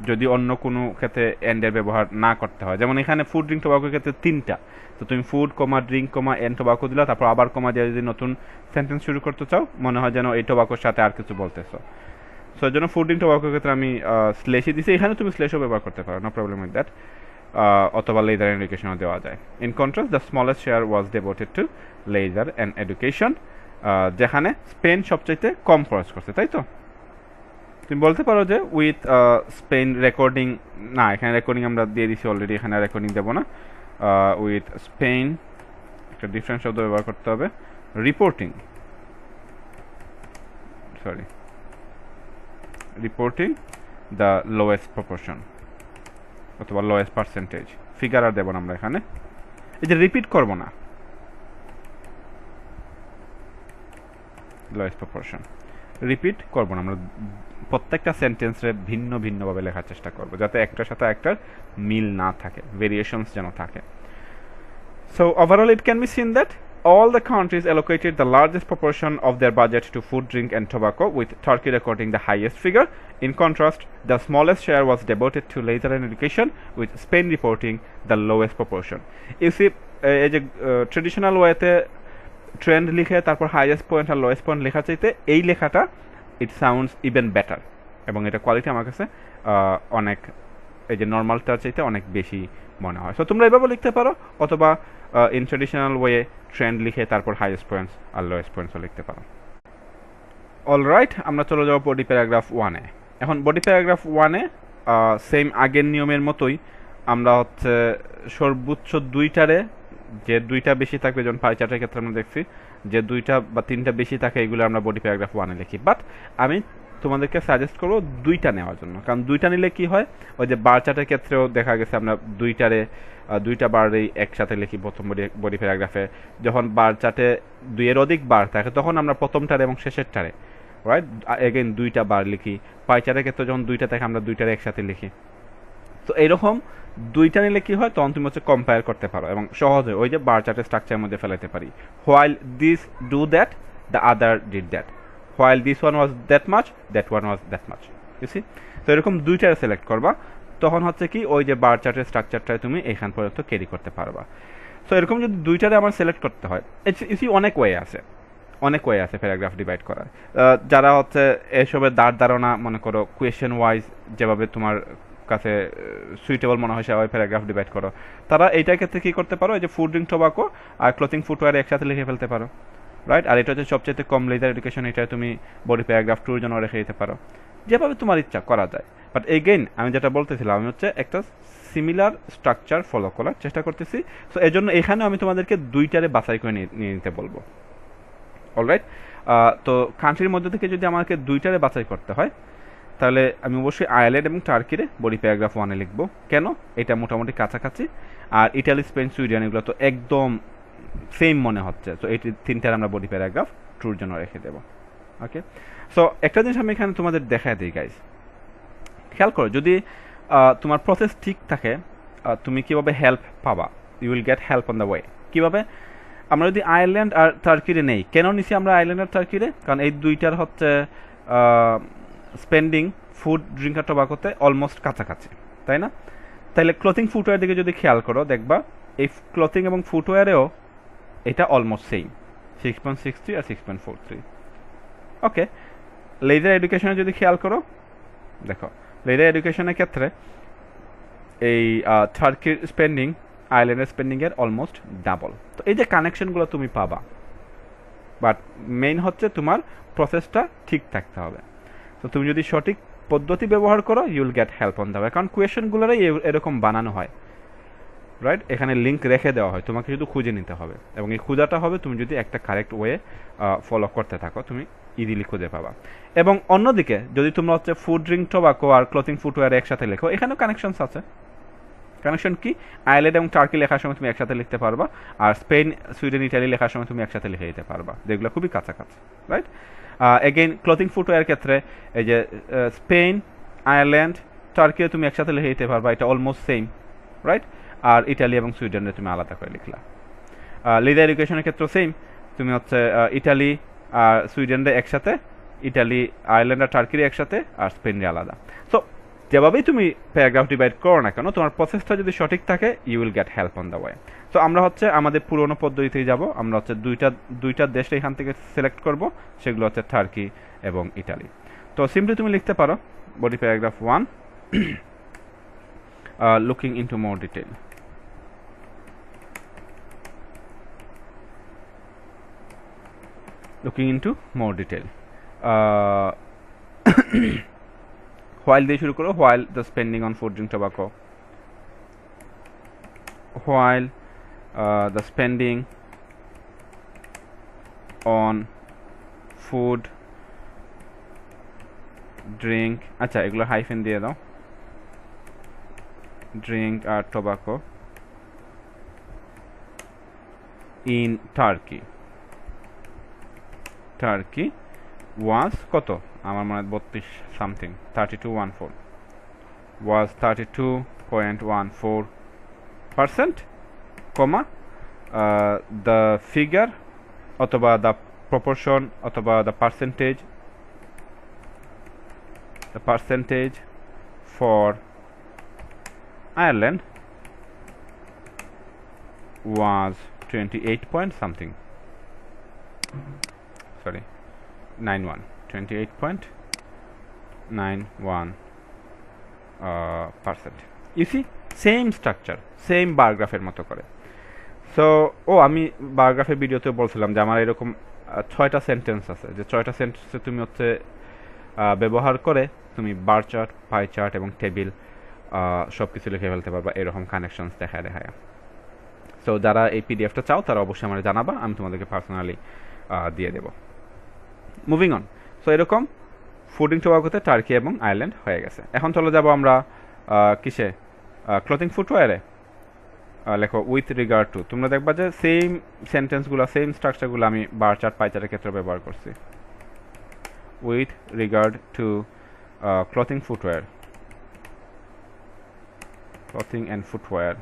যদি অন্য কোনো ক্ষেত্রে এন্ডের ব্যবহার না করতে হয়, যেমন এখানে ফুড ড্রিঙ্ক টোবাকোর ক্ষেত্রে 3টা, তো তুমি food comma drink comma and tobacco দিলা, তারপর আবার কমা দিয়ে যদি নতুন সেন্টেন্স শুরু করতে চাও মনে হয় যেন এই টোবাকোর সাথে আর কিছু বলতেছো। সো এর জন্য ফুড ড্রিঙ্ক টোবাকোর ক্ষেত্রে আমি স্লেশই দিছি, এখানে তুমি স্লেশও ব্যবহার করতে পারো, নো প্রবলেম উইথ দ্যাট, অথবা লেজার অ্যান্ড এডুকেশনও দেওয়া যায়। In contrast the smallest share was devoted to leisure and education, যেখানে স্পেন সবচাইতে কম খরচ করছে, তাই তো? তুমি বলতে পারো যে উইথ স্পেন রেকর্ডিং, না এখানে রেকর্ডিং আমরা দিয়ে দিছি অলরেডি, এখানে রেকর্ডিং দেবো না। উইথ স্পেন একটা ডিফারেন্ট শব্দ ব্যবহার করতে হবে, reporting, sorry reporting the lowest proportion অথবা লোয়েস্ট পার্সেন্টেজ, ফিগার আর দেবো না আমরা এখানে, এই যে রিপিট করবো না, লোয়েস্ট প্রপোর্শন রিপিট করবো না আমরা, প্রত্যেকটা সেন্টেন্সে ভিন্ন ভিন্নভাবে লেখার চেষ্টা করবো যাতে একটার সাথে একটার মিল না থাকে, ভেরিয়েশনস যেন থাকে। So overall it can be seen that all the countries allocated the largest proportion of their budget to food, drink and tobacco, with Turkey recording the highest figure. In contrast, the smallest share was devoted to leisure and education, with Spain reporting the lowest proportion. You see, এই যে traditional ওয়েতে trend লিখে তারপর highest point আর lowest point লেখা চাইতে এই লেখাটা it sounds even better, এবং এটা কোয়ালিটি আমার কাছে অনেক এই যে নর্মালটার চাইতে অনেক বেশি মনে হয়। সো তোমরা এভাবে লিখতে পারো, অথবা ইন ট্রেডিশনাল ওয়ে ট্রেন্ড লিখে তারপর হাইয়েস্ট পয়েন্টস আর লোয়েস্ট পয়েন্টসও লিখতে পারো। অলরাইট, আমরা চলে যাবো বডি প্যারাগ্রাফ 1-এ। এখন বডি প্যারাগ্রাফ 1-এ সেম আগের নিয়মের মতোই আমরা হচ্ছে সর্বোচ্চ দুইটারে, যে দুইটা বেশি থাকবে, যেমন পাই চার্টের ক্ষেত্রে আমরা দেখছি যে 2টা বা 3টা বেশি থাকে, এগুলো আমরা বডি প্যারাগ্রাফ 1-এ লিখি। বাট আমি তোমাদেরকে সাজেস্ট করবো 2টা নেওয়ার জন্য, কারণ 2টা নিলে কি হয়, ওই যে বার চার্টের ক্ষেত্রেও দেখা গেছে আমরা 2টা বারেই একসাথে লিখি প্রথম বডি প্যারাগ্রাফে। যখন বার চার্টে 2-এর অধিক বার থাকে তখন আমরা প্রথমটারে এবং শেষেরটারে রাইট এগেইন 2টা বার লিখি। পাই চার্টের ক্ষেত্রে যখন 2টা থাকে আমরা 2টারে একসাথে লিখি। তো এইরকম 2টা নিলে কি হয়, তখন তুমি হচ্ছে কম্পেয়ার করতে পারো এবং সহজে ওই যে বার চার্টের স্ট্রাকচারের মধ্যে ফেলাতে পারি। While this do that, the other did that, while this one was that much, that one was that much, you see? তো এরকম 2টারে সিলেক্ট করবা, তখন হচ্ছে কি ওই যে বার চার্টের স্ট্রাকচারটায় তুমি এখান পর্যন্ত ক্যারি করতে পারবা। সো এরকম যদি 2টারে আমার সিলেক্ট করতে হয়, অনেক ওয়ে আছে, অনেক ওয়ে আছে প্যারাগ্রাফ ডিভাইড করার। যারা হচ্ছে এসবের ধারণা মনে করো কোয়েশ্চেন ওয়াইজ যেভাবে তোমার কাছে সুইটেবল মনে হয় সেভাবে প্যারাগ্রাফ ডিভাইড করো, তারা এইটার ক্ষেত্রে কী করতে পারো, এই যে ফুড ড্রিঙ্ক টোবাকো আর ক্লোথিং ফুটওয়্যার একসাথে লিখে ফেলতে পারো, রাইট? আর এটা হচ্ছে সবচেয়ে কম লেজার এডুকেশন, এটা তুমি বডি প্যারাগ্রাফ 2-র জন্য রেখে দিতে পারো, যেভাবে তোমার ইচ্ছা করা যায়। বাট এগেইন আমি যেটা বলতেছিলাম, আমি হচ্ছে একটা সিমিলার স্ট্রাকচার ফলো করার চেষ্টা করতেছি। সো এই জন্য এখানেও আমি তোমাদেরকে 2টারে বাছাই করে নিয়ে নিতে বলবো। অলরাইট, তো কান্ট্রির মধ্যে থেকে যদি আমাকে 2টারে বাছাই করতে হয়, তাহলে আমি অবশ্যই আয়ারল্যান্ড এবং টার্কিরে বডি প্যারাগ্রাফ 1-এ লিখবো। কেন? এটা মোটামুটি কাছাকাছি, আর ইটালি, স্পেন, সুইডেন এগুলো তো একদম সেম মনে হচ্ছে, তো এই 3টার আমরা বডি প্যারাগ্রাফ 2-র জন্য রেখে দেবো। ওকে, সো একটা জিনিস আমি এখানে তোমাদের দেখায় দিই গাইজ, খেয়াল করো, যদি তোমার প্রসেস ঠিক থাকে তুমি কিভাবে হেল্প পাবা, you will get help on the way. কীভাবে? আমরা যদি আয়ারল্যান্ড আর টার্কিরে নেই, কেন নিছি আমরা আয়ারল্যান্ড আর টার্কিরে? কারণ এই 2টার হচ্ছে স্পেন্ডিং ফুড, ড্রিঙ্ক আর টোবাকোতে অলমোস্ট কাছাকাছি, তাই না? তাইলে ক্লথিং ফুটওয়্যার দিকে যদি খেয়াল করো, দেখবা এই ক্লথিং এবং ফুটওয়্যারেও এটা অলমোস্ট সেম, 6.63 আর 6.43। ওকে, লেজার এডুকেশনে যদি খেয়াল করো, দেখো লেজার এডুকেশনের ক্ষেত্রে এই টার্কির স্পেন্ডিং আয়ারল্যান্ডের স্পেন্ডিংয়ের অলমোস্ট ডাবল। তো এই যে কানেকশনগুলো তুমি পাবা, বাট মেইন হচ্ছে তোমার প্রসেসটা ঠিক থাকতে হবে। তো তুমি যদি সঠিক পদ্ধতি ব্যবহার করো, you will get help on the way, কারণ কোয়েশনগুলোরই এরকম বানানো হয়, রাইট? এখানে লিঙ্ক রেখে দেওয়া হয়, তোমাকে শুধু খুঁজে নিতে হবে, এবং এই খোঁজাটা হবে তুমি যদি একটা কারেক্ট ওয়ে ফলো করতে থাকো, তুমি ইজিলি খুঁজে পাবা। এবং অন্যদিকে যদি তোমরা হচ্ছে ফুড, ড্রিঙ্ক, টোবাকো আর ক্লথিং ফুটওয়্যার একসাথে লেখো, এখানেও কানেকশনস আছে। কানেকশন কি? আয়ারল্যান্ড এবং টার্কি লেখার সময় তুমি একসাথে লিখতে পারবা, আর স্পেন, সুইডেন, ইটালি লেখার সময় তুমি একসাথে লিখে দিতে পারবা, যেগুলো খুবই কাছাকাছি, রাইট? এগেইন ক্লথিং ফুটওয়্যার ক্ষেত্রে এই যে স্পেন, আয়ারল্যান্ড, টার্কিও তুমি একসাথে লিখে দিতে পারবা, এটা অলমোস্ট সেম, রাইট? আর ইটালি এবং সুইডেনে তুমি আলাদা করে লিখলা। লেজার এডুকেশনের ক্ষেত্রে সেম, তুমি হচ্ছে ইটালি আর সুইডেনরে একসাথে, ইটালি, আয়ারল্যান্ড আর টার্কির একসাথে, আর স্পেনরে আলাদা। সো যেভাবেই তুমি প্যারাগ্রাফ ডিভাইড করো না কেন, তোমার প্রসেসটা যদি সঠিক থাকে, you will get help on the way. তো আমরা হচ্ছে আমাদের পুরোনো পদ্ধতিতেই যাব। আমরা হচ্ছে দুইটা দেশ এখান থেকে সিলেক্ট করব, সেগুলো হচ্ছে টার্কি এবং ইটালি। তো সিম্পলি তুমি লিখতে পারো বডি প্যারাগ্রাফ 1 লুকিং ইনটু মোর ডিটেল। লুকিং ইনটু মোর ডিটেল হোয়াইল দিয়ে শুরু করো, while the spending on food drink tobacco, while the spending on food drink, আচ্ছা এগুলো হাইফেন দিয়ে দাও, drink R tobacco in Turkey was কত, আমার মনে হয় 32 something, 32.14 was 32.14%, comma the figure অথবা the proportion অথবা the percentage for Ireland was 28 point something, sorry 91, 28.91%. You see, same structure, same বারগ্রাফের মতো করে। সো আমি বারগ্রাফের ভিডিওতে বলছিলাম যে আমার এরকম 6টা সেন্টেন্স আছে, যে 6টা সেন্টেন্সে তুমি হচ্ছে ব্যবহার করে তুমি বার চার্ট, পাই চার্ট এবং টেবিল সব কিছু লিখে ফেলতে পারবা, এরকম কানেকশনস দেখায়। সো যারা এই পিডিএফটা চাও তারা অবশ্যই আমার জানাবা, আমি তোমাদেরকে পার্সোনালি দিয়ে দেব। Moving on. সো এরকম ফুডিং টোবাকোতে টার্কি এবং আয়ারল্যান্ড হয়ে গেছে। এখন চলে যাব আমরা কিসে, ক্লথিং ফুটওয়্যারে। লেখো উইথ রিগার্ড টু, তোমরা দেখবা যে সেম সেন্টেন্সগুলো, সেম স্ট্রাকচারগুলো আমি বার চার্ট, পাই চার্টের ক্ষেত্রে ব্যবহার করছি। With regard two clothing footwear, clothing and footwear,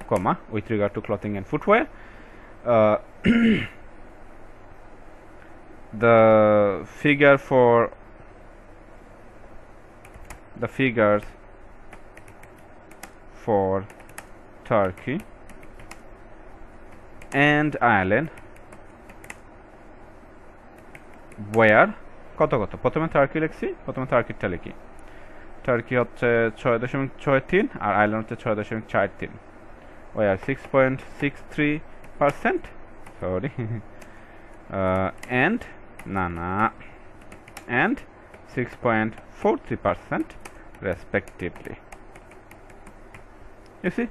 comma with regard to clothing and footwear, the figures for Turkey and Ireland were কত, প্রথমে টার্কি লিখছি, প্রথমে টার্কিটা লিখি। টার্কি হচ্ছে 6.63 আর আয়ারল্যান্ড হচ্ছে 6.43, were 6.63%, sorry and and 6.43% respectively. You see,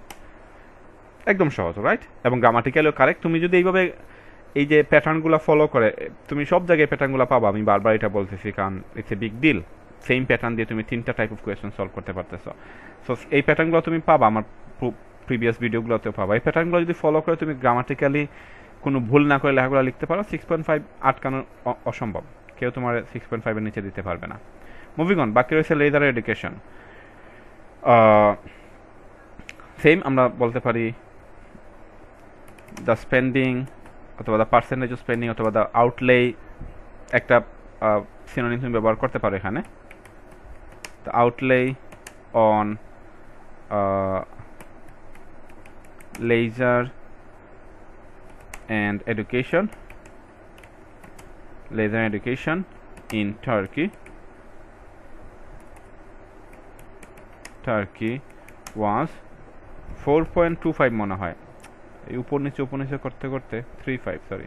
একদম সহজ, right? এবং গ্রামাটিক্যালিও কারেক্ট। তুমি যদি এইভাবে এই যে প্যাটার্নগুলো ফলো করে, তুমি সব জায়গায় প্যাটার্নগুলো পাবা, আমি বারবার এটা বলতেছি কারণ it's a big deal. Same pattern দিয়ে তুমি 3টা টাইপ অফ কোয়েশ্চেন সলভ করতে পারতেছো। সো এই প্যাটার্নগুলো তুমি পাবা, আমার প্রিভিয়াস ভিডিওগুলোতেও পাবা। এই প্যাটার্নগুলো যদি ফলো করে তুমি গ্রামাটিক্যালি কোনো ভুল না করে লেখাগুলো লিখতে পারো, 6.5 আটকানো অসম্ভব, কেউ তোমার 6.5-এর নিচে দিতে পারবে না। মুভিং অন, বাকি রয়েছে লেজার এডুকেশন। সেম আমরা বলতে পারি দ্য স্পেন্ডিং অথবা দ্য পার্সেন্টেজ অফ স্পেন্ডিং অথবা দ্য আউটলে, একটা সিনোনিম তুমি ব্যবহার করতে পারো এখানে। The outlay on leisure and education in Turkey was 4.25 মনে হয়, এই উপর নিচে করতে 35, সরি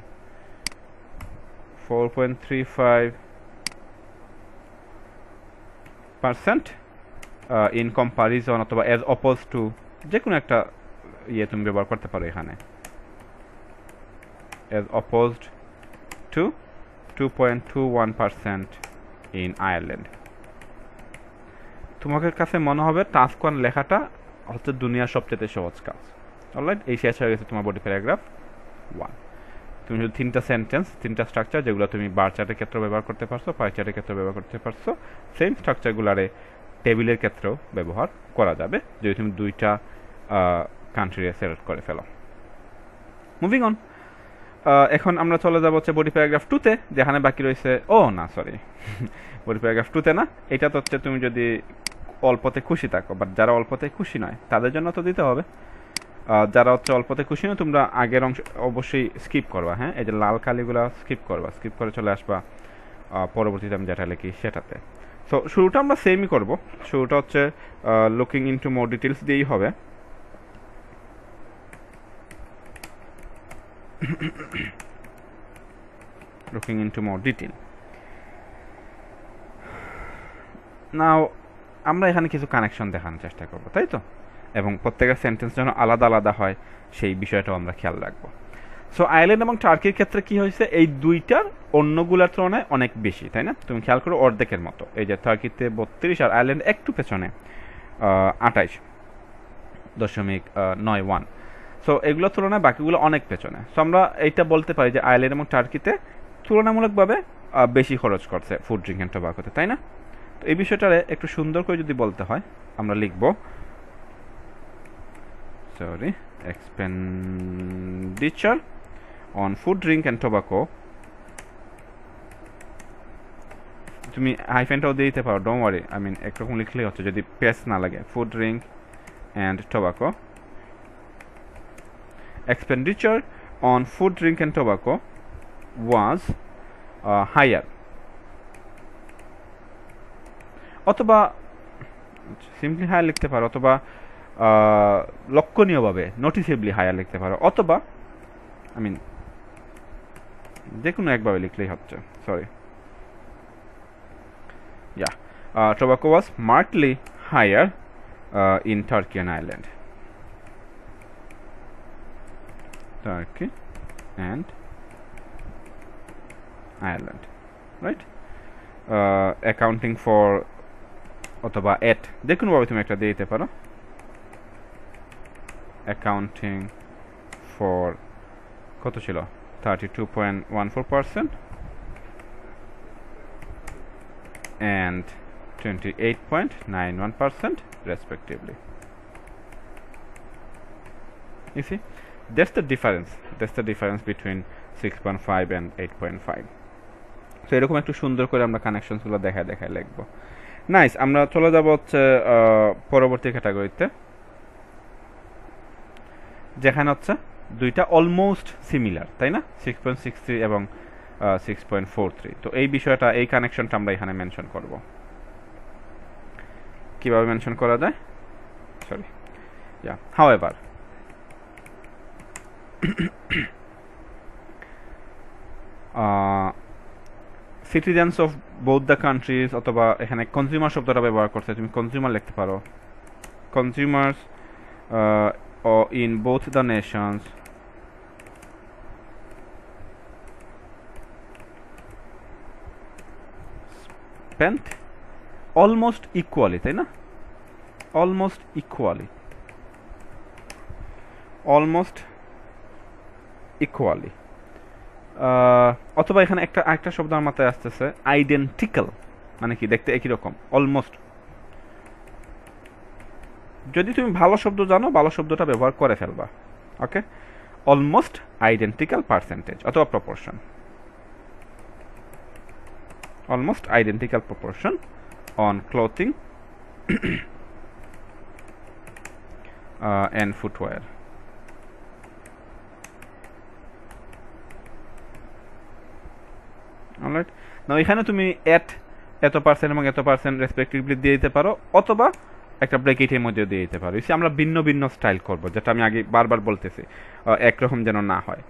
4.35% in comparison অথবা as opposed to, যে কোনো একটা ইয়ে তুমি ব্যবহার করতে পারো এখানে, as opposed to 2.21% in Ireland. তোমাদের কাছে মনে হবে টাস্ক 1 লেখাটা হচ্ছে দুনিয়ার সবচেয়ে সহজ কাজ। অলরাইট, এই শেষ হয়ে গেছে তোমার বডি প্যারাগ্রাফ 1। তুমি যদি 3টা সেন্টেন্স, 3টা স্ট্রাকচার যেগুলো তুমি বার চার্টের ক্ষেত্রে ব্যবহার করতে পারছো, পাই চার্টের ক্ষেত্রে ব্যবহার করতে পারছো, সেম স্ট্রাকচারগুলারে টেবিলের ক্ষেত্রেও ব্যবহার করা যাবে যদি তুমি 2টা কান্ট্রি সিলেক্ট করে ফেলো। মুভিং অন, এখন আমরা চলে যাব হচ্ছে বডি প্যারাগ্রাফ 2 তে, যেখানে বাকি রয়েছে না সরি বডি প্যারাগ্রাফ 2 তে না, এটা তো হচ্ছে তুমি যদি অল্পতে খুশি থাকো, বাট যারা অল্পতে খুশি নয় তাদের জন্য তো দিতে হবে। যারা হচ্ছে অল্পতে খুশি নয় তোমরা আগের অংশ অবশ্যই স্কিপ করবা, হ্যাঁ, এই যে লাল কালিগুলা স্কিপ করবা, স্কিপ করে চলে আসবা পরবর্তীতে আমি যেটা লিখি সেটাতে। সো শুরুটা আমরা সেমই করব, শুরুটা হচ্ছে লুকিং ইনটু মোর ডিটেলস দিয়েই হবে। looking into more detail. নাও আমরা এখানে কিছু কানেকশন দেখানোর চেষ্টা করব, তাই তো, এবং প্রত্যেকের সেন্টেন্স যেন আলাদা আলাদা হয় সেই বিষয়টাও আমরা খেয়াল রাখবো। সো আয়ারল্যান্ড এবং টার্কির ক্ষেত্রে কি হয়েছে, এই দুইটার অন্যগুলোর তুলনায় অনেক বেশি, তাই না? তুমি খেয়াল করো অর্ধেকের মতো, এই যে টার্কিতে 32 আর আয়ারল্যান্ড একটু পেছনে 28.91। সো এগুলোর তুলনায় বাকিগুলো অনেক পেছনে। সো আমরা এইটা বলতে পারি যে আয়ারল্যান্ড এবং টার্কিতে তুলনামূলকভাবে বেশি খরচ করছে ফুড ড্রিঙ্ক অ্যান্ড টোবাকোতে, তাই না? তো এই বিষয়টারে একটু সুন্দর করে যদি বলতে হয় আমরা লিখব expenditure on food drink and tobacco, তুমি হাইফেনটাও দিয়ে দিতে পারো, ডোন্ট ওয়ারি, আই মিন একরকম লিখলেই হচ্ছে যদি পেস না লাগে। Food drink and tobacco, expenditure on food drink and tobacco was higher, অথবা সিম্পলি হায়ার লিখতে পারো, অথবা লক্ষণীয়ভাবে নোটিসেবলি হায়ার লিখতে পারো, অথবা আই মিন যে কোনো একভাবে লিখলেই হচ্ছে, sorry tobacco was markedly higher in Turkey and Ireland. Turkey and Ireland, right? Accounting for অথবা এট যে কোনোভাবে তুমি একটা দিয়ে দিতে পারো, অ্যাকাউন্টিং ফর কত ছিল 32.14% and 28.91% respectively. You see, that's the difference between 6.5 and 8.5. So এরকম একটু সুন্দর করে আমরা কানেকশনসগুলো দেখায় লিখবো। নাইস, আমরা চলে যাব হচ্ছে পরবর্তী ক্যাটাগরিতে, যেখানে হচ্ছে দুইটা অলমোস্ট সিমিলার, তাই না? 6.63 এবং 6.43। তো এই বিষয়টা, এই কানেকশনটা আমরা এখানে মেনশন করব। কিভাবে মেনশন করা যায়, sorry, however citizens of both the countries, অথবা এখানে কনজিউমার শব্দটা ব্যবহার করছে, তুমি কনজিউমার লিখতে পারো, consumers in both the Nations spent almost equally, তাই না? almost equally অথবা এখানে একটা শব্দ আমার মাথায় আসতেছে, আইডেন্টিক্যাল, মানে কি দেখতে একই রকম, অলমোস্ট। যদি তুমি ভালো শব্দ জানো, ভালো শব্দটা ব্যবহার করে ফেলবা, ওকে? অলমোস্ট আইডেন্টিক্যাল পার্সেন্টেজ অথবা proportion, almost identical proportion on clothing and footwear. Alright, now এখানে তুমি এত পার্সেন্ট এবং এত পার্সেন্ট রেসপেক্টিভলি দিয়ে দিতে পারো, অথবা একটা ব্র্যাকেটের মধ্যে দিয়ে দিতে পারো। আমরা ভিন্ন ভিন্ন স্টাইল করব, যেটা আমি আগে বারবার বলতেছি, একরকম যেন না হয়।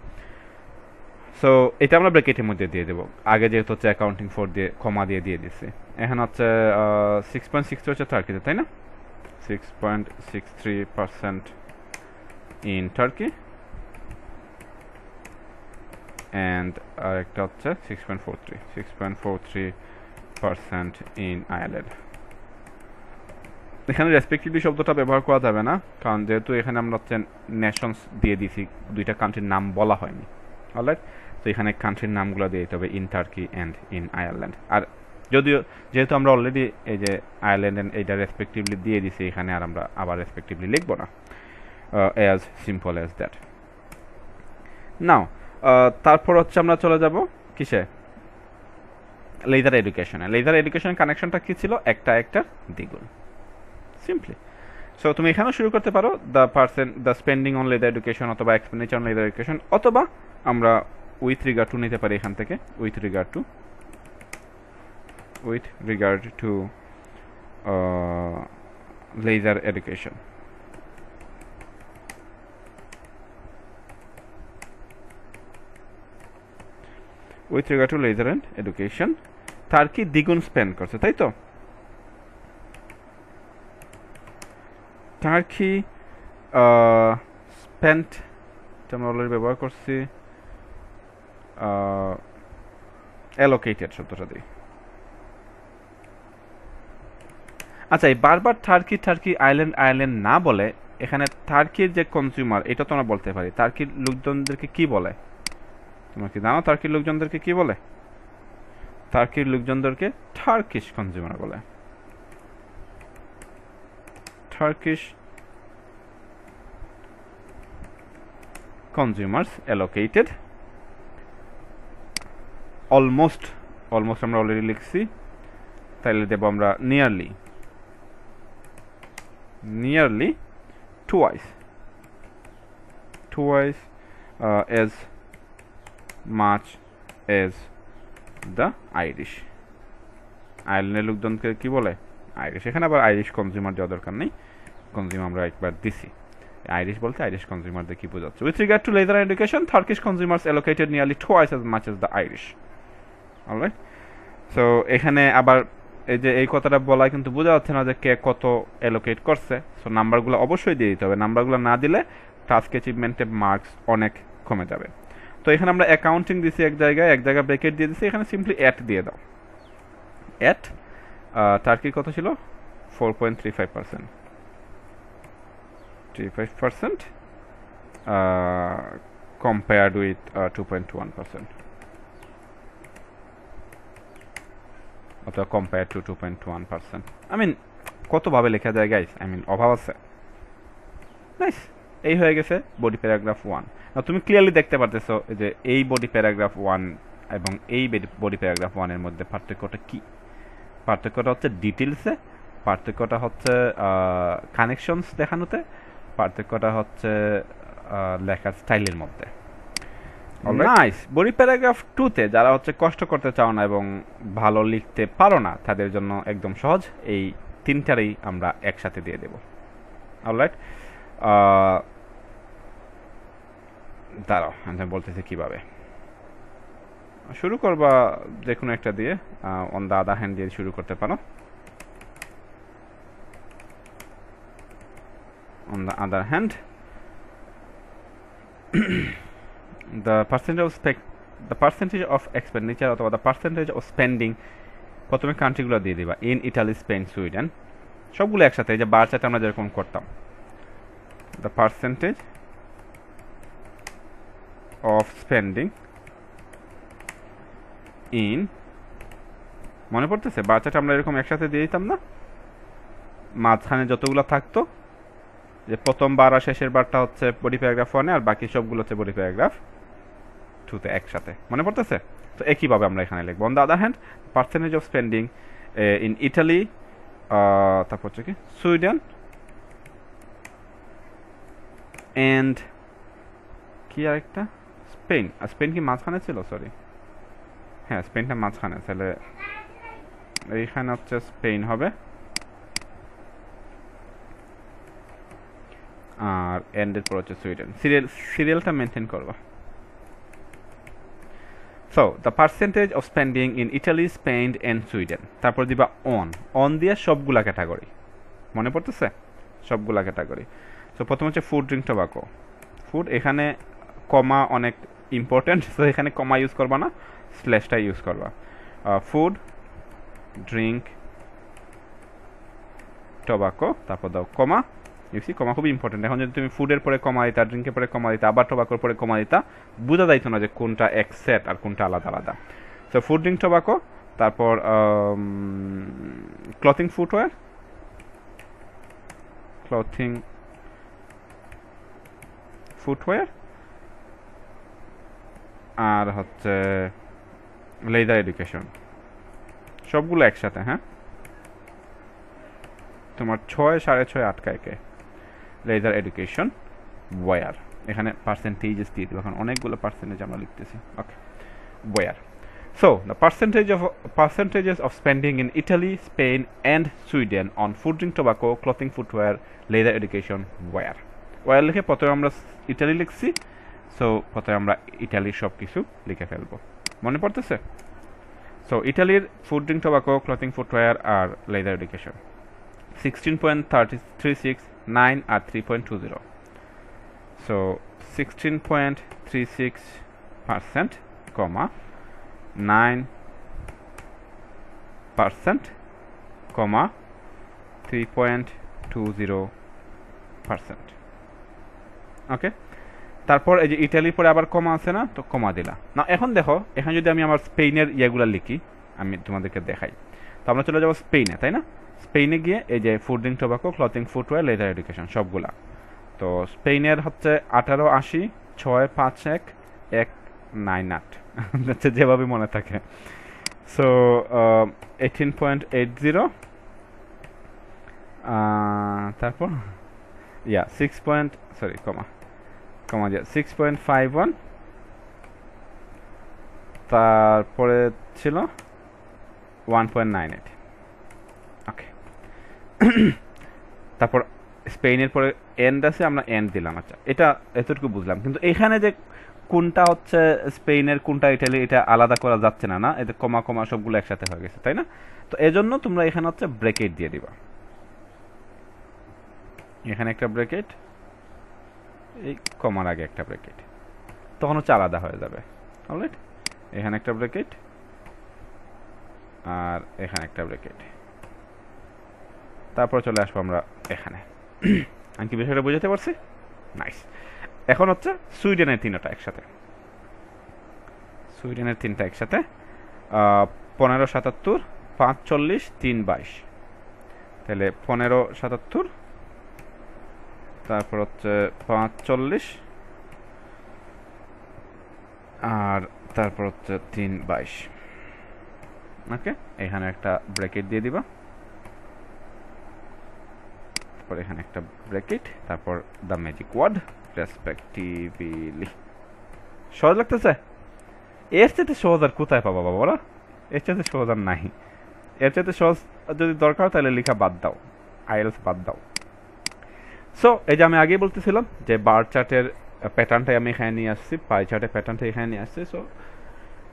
সো এটা আমরা ব্র্যাকেটের মধ্যে দিয়ে দেবো, আগে যেহেতু হচ্ছে অ্যাকাউন্টিং ফর দিয়ে কমা দিয়ে দিচ্ছি। এখানে হচ্ছে 6.63 হচ্ছে টার্কিতে, তাই না? 6.63% ইন টার্কি, অ্যান্ড আরেকটা হচ্ছে 6.43% ইন আয়ারল্যান্ড। এখানে রেসপেক্টিভলি শব্দটা ব্যবহার করা যাবে না, কারণ যেহেতু এখানে আমরা হচ্ছে নেশনস দিয়ে দিছি, দুইটা কান্ট্রির নাম বলা হয়নি, অলরাইট? তো এখানে কান্ট্রির নামগুলো দিয়ে দিতে হবে, in Turkey and in Ireland. আর যেহেতু আমরা অলরেডি এই যে আয়ারল্যান্ড অ্যান্ড এইটা রেসপেক্টিভলি দিয়ে দিছি এখানে, আর আমরা আবার রেসপেক্টিভলি লিখবো না, অ্যাজ সিম্পল অ্যাজ দ্যাট। নাও তারপর হচ্ছে আমরা চলে যাব কিসে, লেজার এডুকেশনে। লেজার এডুকেশনের কানেকশনটা কি ছিল, একটা দ্বিগুণ, সিম্পলি। সো তুমি এখানেও শুরু করতে পারো the spending on leisure education, অথবা এক্সপেন্ডিচার অন লেজার এডুকেশন, অথবা আমরা উইথ রিগার্ড টু নিতে পারি এখান থেকে, with regard to leisure education. With regard to leisure and education, তার কি দ্বিগুণ স্পেন্ড করছে, তাই তো? তার কি স্পেন্ট, আমরা অলরেডি ব্যবহার করছি, অ্যালোকেটেড শব্দটা দিই। আচ্ছা, এই বারবার টার্কি আইল্যান্ড না বলে এখানে টার্কির যে কনজিউমার, এটা তো আমরা বলতে পারি। টার্কির লোকজনদেরকে কি বলে, তোমরা কি জানো টার্কির লোকজনদেরকে কি বলে? টার্কির লোকজনদেরকে টার্কিশ কনজিউমার বলে। টার্কিশ কনজিউমার্স অ্যালোকেটেড, অলমোস্ট আমরা অলরেডি লিখছি, তাইলে দেব আমরা nearly twice as much as the Irish। আয়ারল্যান্ডের লোকজনকে কি বলে? আইরিশ। এখানে আবার আইরিশ কনজিউমার দেওয়ার দরকার নেই, কনজিউমার আমরা একবার দিছি। আইরিশ বলতে আইরিশ কনজিউমারদের কি বোঝাচ্ছে? With regard to leisure education, Turkish consumers allocated nearly twice as much as the Irish। Alright, so এখানে আবার এই কথাটা বলা কিন্তু বোঝা যাচ্ছে না যে কে কত অ্যালোকেট করছে। সো নাম্বারগুলো অবশ্যই দিয়ে দিতে হবে, নাম্বারগুলো না দিলে টাস্ক অ্যাচিভমেন্টের মার্কস অনেক কমে যাবে। তো এখানে আমরা অ্যাকাউন্টিং দিছি এক জায়গায় ব্র্যাকেট দিয়ে দিছি, এখানে সিম্পলি অ্যাট দিয়ে দাও। অ্যাট টার্কির কত ছিল? 4.35%, 35% compared with 2.1%, অথবা কম্পেয়ার টু 2.1%। আই মিন কতভাবে লেখা যায় গাইস, আই মিন অভাব আছে। নাইস, এই হয়ে গেছে বডি প্যারাগ্রাফ 1। তুমি ক্লিয়ারলি দেখতে পারতেছো যে এই বডি প্যারাগ্রাফ 1 এবং এই বডি প্যারাগ্রাফ 1 এর মধ্যে পার্থক্যটা কি? পার্থক্যটা হচ্ছে ডিটেলসে, পার্থক্যটা হচ্ছে কানেকশনস দেখানোতে, পার্থক্যটা হচ্ছে লেখার স্টাইলের মধ্যে। নাইস। বডি প্যারাগ্রাফ 2-তে যারা হচ্ছে কষ্ট করতে চাও না এবং ভালো লিখতে পারো না, তাদের জন্য একদম সহজ, এই তিনটারই আমরা একসাথে দিয়ে দেব। অলরাইট, দাঁড়াও আমি বলতেছি কিভাবে শুরু করবা। যে কোনো একটা দিয়ে, অন দ্য আদার হ্যান্ড দিয়ে শুরু করতে পারো। On the other hand, the percentage of expenditure অথবা the percentage of spending, প্রথমে কান্ট্রিগুলো দিয়ে দিবা, ইন ইটালি, স্পেন, সুইডেন, সবগুলো একসাথে, এই যে বার চার্টে আমরা যেরকম করতাম। the percentage of spending in, মনে পড়তেছে বার চার্টে আমরা এরকম একসাথে দিয়ে দিতাম না, মাঝখানে যতগুলো থাকতো, যে প্রথম বার আর শেষের বারটা হচ্ছে বডি প্যারাগ্রাফ 1-এ, আর বাকি সবগুলো হচ্ছে বডি প্যারাগ্রাফ 2-তে একসাথে। মনে পড়তেছে? তো একইভাবে আমরা এখানে লিখবো। On the other hand, percentage of spending in Italy, তারপর হচ্ছে কি সুইডেন, অ্যান্ড কি আরেকটা স্পেন। আর স্পেন কি মাঝখানে ছিল? সরি, হ্যাঁ স্পেনটা মাঝখানে, তাহলে এইখানে হচ্ছে স্পেন হবে, আর এন্ডের পর হচ্ছে সুইডেন। সিরিয়ালটা মেনটেন করবা। So the percentage of spending in Italy, Spain and Sweden, তারপর দিবা অন দিয়ে সবগুলা ক্যাটাগরি। মনে পড়তেছে? সবগুলা ক্যাটাগরি। সো প্রথম হচ্ছে ফুড, ড্রিঙ্ক, টোবাকো। ফুড, এখানে কমা অনেক ইম্পর্টেন্ট, সো এখানে কমা ইউজ করবা না, স্ল্যাশটা ইউজ করবা। ফুড, ড্রিঙ্ক, টোবাকো, তারপর দাও কমা। ইউসি, কমা খুবই ইম্পর্টেন্ট। এখন যদি তুমি ফুডের পরে কমা দিতা, ড্রিঙ্কের পরে কমা দিতা, আবার টোবাকোর পরে কমা দিতা, বোঝা যাইতো না যে কোনটা এক সেট আর কোনটা আলাদা আলাদা। সো ফুড, ড্রিঙ্ক, টোবাকো, তারপর ক্লথিং, ফুটওয়্যার, ক্লথিং, ফুটওয়্যার, আর হচ্ছে লেদার এডুকেশন, সবগুলো একসাথে। হ্যাঁ, তোমার 6 6.5 আটকায় কে লেদার এডুকেশন ওয়ার। এখানে পার্সেন্টেজেস দিয়ে দেবো, এখন অনেকগুলো পার্সেন্টেজ আমরা লিখতেছি। ওকে, war. So, the percentages of spending in Italy, Spain, and Sweden on food, drink, tobacco, clothing, footwear, leather, education, where? Where লিখে প্রথমে আমরা ইটালি লিখছি, সো প্রথমে আমরা ইটালির সব কিছু লিখে ফেলবো। মনে পড়তেছে? সো ইটালির food, drink, tobacco, clothing, footwear আর লেদার এডুকেশন 16.36, 9 আর 3.20। সো 16.36%, 9%, 3.20%। ওকে, তারপর এই যে ইটালির পরে আবার কমা আছে না, তো কমা দিলা না। এখন দেখো, এখানে যদি আমি আমার স্পেনের ইয়েগুলা লিখি, আমি তোমাদেরকে দেখাই। তো আমরা চলে যাবো স্পেনে, তাই না? স্পেনে গিয়ে এই যে food, drink, tobacco, clothing, footwear, leather education সবগুলা। তো স্পেনের হচ্ছে 1880, 651, 198 যেভাবে মনে থাকে। সো 18.80, তারপর 6.51, তারপরে ছিল 1.98। ওকে, তারপর স্পেনের পরে এন্ড আছে, আমরা এন্ড দিলাম। আচ্ছা, এটা এতটুকু বুঝলাম, কিন্তু এখানে যে কোনটা হচ্ছে স্পেনের কোনটা ইটালি, এটা আলাদা করা যাচ্ছে না। না, এটা কমা কমা সবগুলো একসাথে হয়ে গেছে, তাই না? তো এজন্য তোমরা এখানে হচ্ছে ব্র্যাকেট দিয়ে দিবা। এখানে একটা ব্র্যাকেট, এই কমার আগে একটা ব্র্যাকেট, তখন হচ্ছে আলাদা হয়ে যাবে। অলরাইট, এখানে একটা ব্র্যাকেট আর এখানে একটা ব্র্যাকেট, তারপর চলে আসবো আমরা এখানে। আমি কি বিষয়টা বুঝাতে পারছি? নাইস। এখন হচ্ছে সুইডেনের তিনটা একসাথে, সুইডেনের তিনটা একসাথে 1577, 540, 322। তাহলে 1577, তারপর হচ্ছে 540 আর তারপর হচ্ছে 322। ওকে, এখানে একটা ব্র্যাকেট দিয়ে দিবা, তারপর এখানে একটা ব্র্যাকেট, তারপর দ্য ম্যাজিক ওয়ার্ড রেসপেক্টিভলি। সহজ লাগতেছে? এর চাইতে সহজ আর কোথায় পাবা বাবা? বলো, এর চাইতে সহজ আর নাই। এর চাইতে সহজ যদি দরকার তাহলে লেখা বাদ দাও, আইএলস বাদ দাও। সো এই যে আমি আগেই বলতেছিলাম যে বার চার্টের প্যাটার্নটাই আমি এখানে নিয়ে আসছি, পাই চার্টের প্যাটার্নটা এখানে নিয়ে আসছি। সো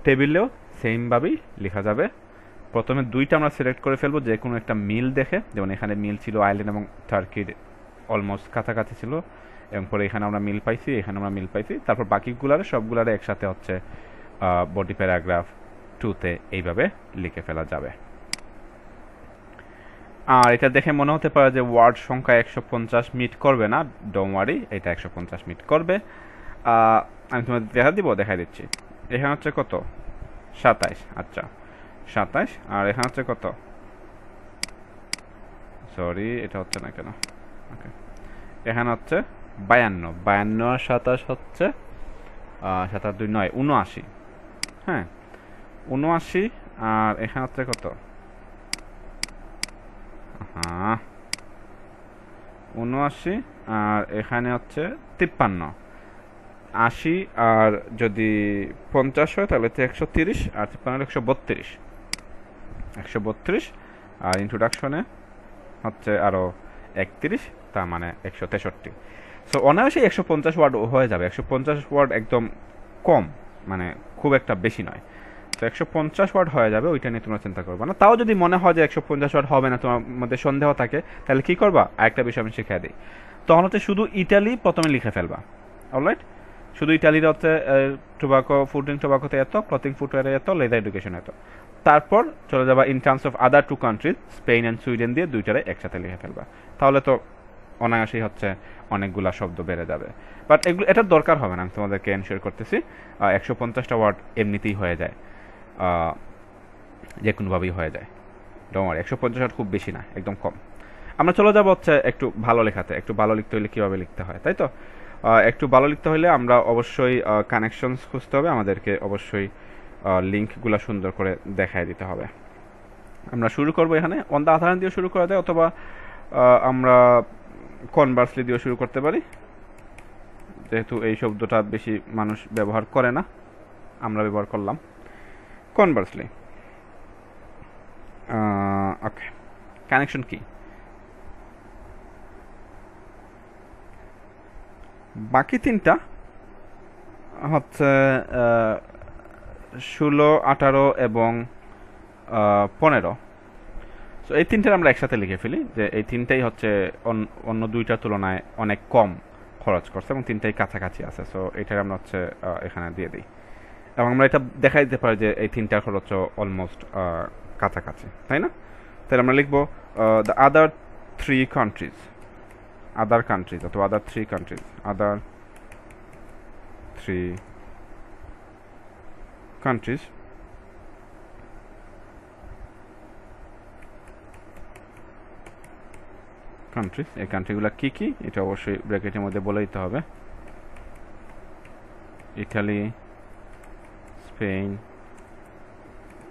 টেবিলেও সেমভাবেই লেখা যাবে। প্রথমে দুইটা আমরা সিলেক্ট করে ফেলবো, যে কোনো একটা মিল দেখে, যেমন এখানে মিল ছিল আইল্যান্ড এবং টার্কির অলমোস্ট কাছাকাছি ছিল, এবং পরে এখানে আমরা মিল পাইছি, এখানে আমরা মিল পাইছি। তারপর বাকিগুলারে সবগুলারে একসাথে হচ্ছে বডি প্যারাগ্রাফ 2-তে এইভাবে লিখে ফেলা যাবে। আর এটা দেখে মনে হতে পারে যে ওয়ার্ড সংখ্যা 150 মিট করবে না, ডোন্ট ওয়ারি, এটা 150 মিট করবে। আমি তোমাদের দেখাই দিচ্ছি। এখানে হচ্ছে কত? 27। আচ্ছা, 27। আর এখানে হচ্ছে কত? সরি, এটা হচ্ছে না কেন? ওকে, এখানে হচ্ছে 52। 52 আর 27 হচ্ছে 7 আর 2 9, 79। হ্যাঁ, 79। আর এখানে হচ্ছে কত? হ্যাঁ, 79। আর এখানে হচ্ছে 53। 80 আর যদি 50 হয় তাহলে হচ্ছে 130, আর 53 132। 132। আর ইন্ট্রোডাকশনে হচ্ছে আরও 31, তার মানে 163। সো অনায়াসে 150 ওয়ার্ড হয়ে যাবে। 150 ওয়ার্ড একদম কম, মানে খুব একটা বেশি নয়। তো 150 ওয়ার্ড হয়ে যাবে, ওইটা নিয়ে তোমরা চিন্তা করবে না। তাও যদি মনে হয় যে 150 ওয়ার্ড হবে না, তোমার মধ্যে সন্দেহ থাকে, তাহলে কী করবা? আরেকটা বিষয় আমি শিখিয়ে দিই। তখন হচ্ছে শুধু ইটালি প্রথমে লিখে ফেলবা। অলরাইট, শুধু ইটালির হচ্ছে টোবাকো, ফুড ড্রিঙ্ক টোবাকোতে এত, ক্লথিং ফুটওয়্যারে এত, লেদার এডুকেশন এত। তারপর চলে যাবা in terms of other 2 countries, Spain and Sweden দিয়ে দুইটারে একসাথে লিখে ফেলবা। তাহলে তো অনায়াসেই হচ্ছে অনেকগুলা শব্দ বেড়ে যাবে। বাট এগুলো এটার দরকার হবে না, আমি তোমাদেরকে এনশিওর করতেছি। 150টা ওয়ার্ড এমনিতেই হয়ে যায়, যে কোনোভাবেই হয়ে যায়। ডোন্ট ওয়ারি, 150 ওয়ার্ড খুব বেশি না, একদম কম। আমরা চলে যাবো হচ্ছে একটু ভালো লেখাতে। একটু ভালো লিখতে হলে কীভাবে লিখতে হয়, তাই তো? একটু ভালো লিখতে হলে আমরা অবশ্যই কানেকশনস খুঁজতে হবে, আমাদেরকে অবশ্যই লিঙ্কগুলো সুন্দর করে দেখায় দিতে হবে। আমরা শুরু করব এখানে অন দ্য আধার দিয়ে শুরু করা যায়, অথবা আমরা কনভার্সলি দিয়ে শুরু করতে পারি, যেহেতু এই শব্দটা বেশি মানুষ ব্যবহার করে না, আমরা ব্যবহার করলাম কনভার্সলি। ওকে, কানেকশন কি? বাকি তিনটা হচ্ছে 16, 18 এবং 15। সো এই তিনটার আমরা একসাথে লিখে ফেলি যে এই তিনটাই হচ্ছে অন্য দুইটার তুলনায় অনেক কম খরচ করছে এবং তিনটাই কাছাকাছি আছে। সো এটার আমরা হচ্ছে এখানে দিয়ে দিই, এবং আমরা এটা দেখাই দিতে পারি যে এই তিনটার খরচ অলমোস্ট কাছাকাছি, তাই না? তাহলে আমরা লিখবো the other 3 countries, other countries অথবা আদার 3 কান্ট্রিজ, আদার 3 কান্ট্রিজ কান্ট্রিজ। এই কান্ট্রিগুলো কি কি এটা অবশ্যই ব্র্যাকেটের মধ্যে বলে দিতে হবে। Italy, Spain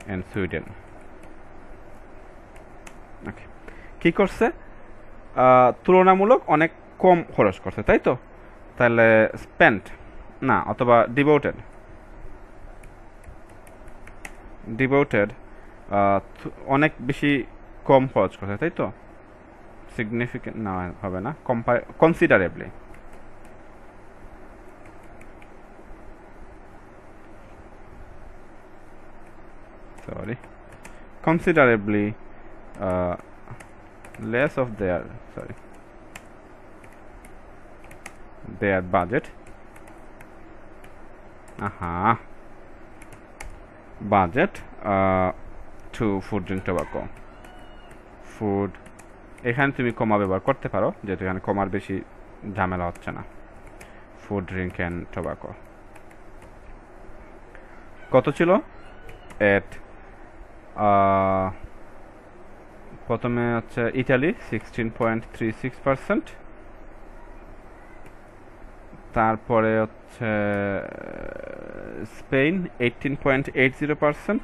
and Sweden. Okay, কি করছে? তুলনামূলক অনেক কম খরচ করছে, তাই তো? তাহলে স্পেন্ট না, অথবা ডিভোটেড, ডিভোটেড অনেক বেশি কম খরচ করছে, তাই তো? সিগনিফিকেন্ট না হবে না, considerably, sorry, considerably less of their budget budget to food drink tobacco. Food এখানে তুমি কমা ব্যবহার করতে পারো, যেহেতু এখানে কমার বেশি ঝামেলা হচ্ছে না। ফুড ড্রিঙ্ক অ্যান্ড টোবাকো কত ছিল? এট প্রথমে হচ্ছে ইটালি 16.36%, তারপরে হচ্ছে স্পেন 18.80%,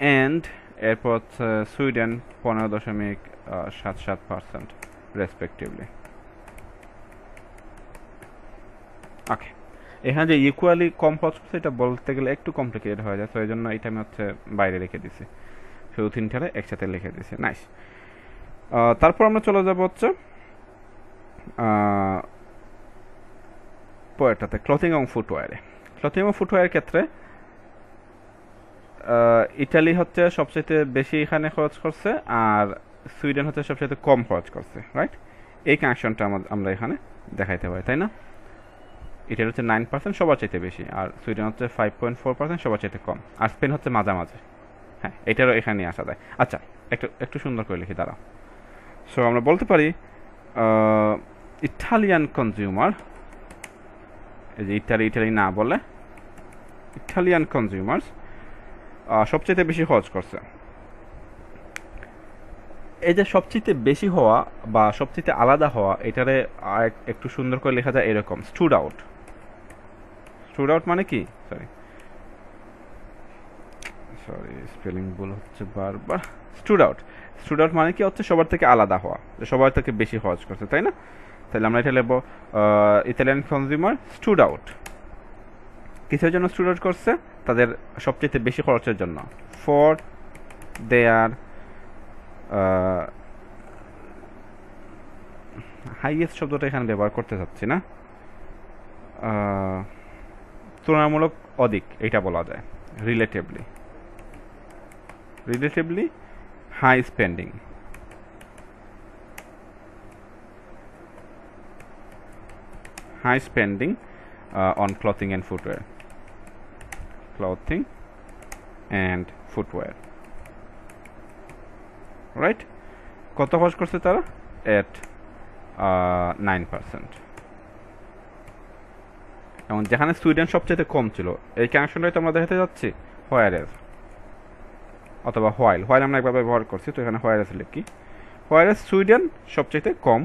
অ্যান্ড এরপর হচ্ছে সুইডেন 15.77% রেসপেক্টিভলি। ওকে, এখানে যে ইকুয়ালি কম খরচ করছে এটা বলতে গেলে একটু কমপ্লিকেটেড হয়ে যায়, তো এই জন্য এটা আমি হচ্ছে বাইরে রেখে দিছি, শুধু তিনটারে একসাথে লিখে দিছি। নাইস। তারপর আমরা চলে যাব হচ্ছে পরেরটাতে, ক্লথিং এবং ফুটওয়্যারে। ক্লথিং এবং ফুটওয়্যারের ক্ষেত্রে ইটালি হচ্ছে সবচেয়ে বেশি এখানে খরচ করছে, আর সুইডেন হচ্ছে সবচেয়ে কম খরচ করছে, রাইট? এই কানেকশনটা আমরা এখানে দেখাইতে পারি, তাই না? ইটালি হচ্ছে 9% সবার চাইতে বেশি, আর সুইডেন হচ্ছে 5.4% সবার চাইতে কম, আর স্পেন হচ্ছে মাঝামাঝি। হ্যাঁ, এটারও এখানে নিয়ে আসা যায়। আচ্ছা, একটু সুন্দর করে লিখি, দাঁড়াও। সো আমরা বলতে পারি ইটালিয়ান কনজিউমার, এই যে ইটালি না বলে ইটালিয়ান কনজিউমার্স সবচেয়ে বেশি খরচ করছে। এই যে সবচেয়ে বেশি হওয়া বা সবচেয়ে আলাদা হওয়া, এটারে একটু সুন্দর করে লেখা যায় এরকম, স্টুড আউট। স্টুড আউট মানে কি? সরি স্পেলিং ভুল হচ্ছে বারবার। স্টুড আউট মানে কি হচ্ছে সবার থেকে আলাদা হওয়া, সবার থেকে বেশি খরচ করছে, তাই না? তাহলে আমরা এটা লিখবো ইতালিয়ান কনজিউমার স্টুড আউট। কিসের জন্য স্টুড আউট করছে? তাদের সবচেয়ে বেশি খরচের জন্য, ফর দেয়ার হাইয়েস্ট শব্দটা এখানে ব্যবহার করতে চাচ্ছি না, তুলনামূলক অধিক এটা বলা যায়, relatively high spending. High spending on clothing and footwear. Right? কত খরচ করছে তারা? At 9%. এবং যেখানে সুইডেন সবচেয়ে কম ছিল, এই কানেকশনটাই তো আমরা দেখাতে যাচ্ছি, হোয়ার এজ অথবা হোয়াইল আমরা একবার ব্যবহার করছি, তো এখানে হোয়ার এজ লিখি। হোয়ার সুইডেন সবচেয়ে কম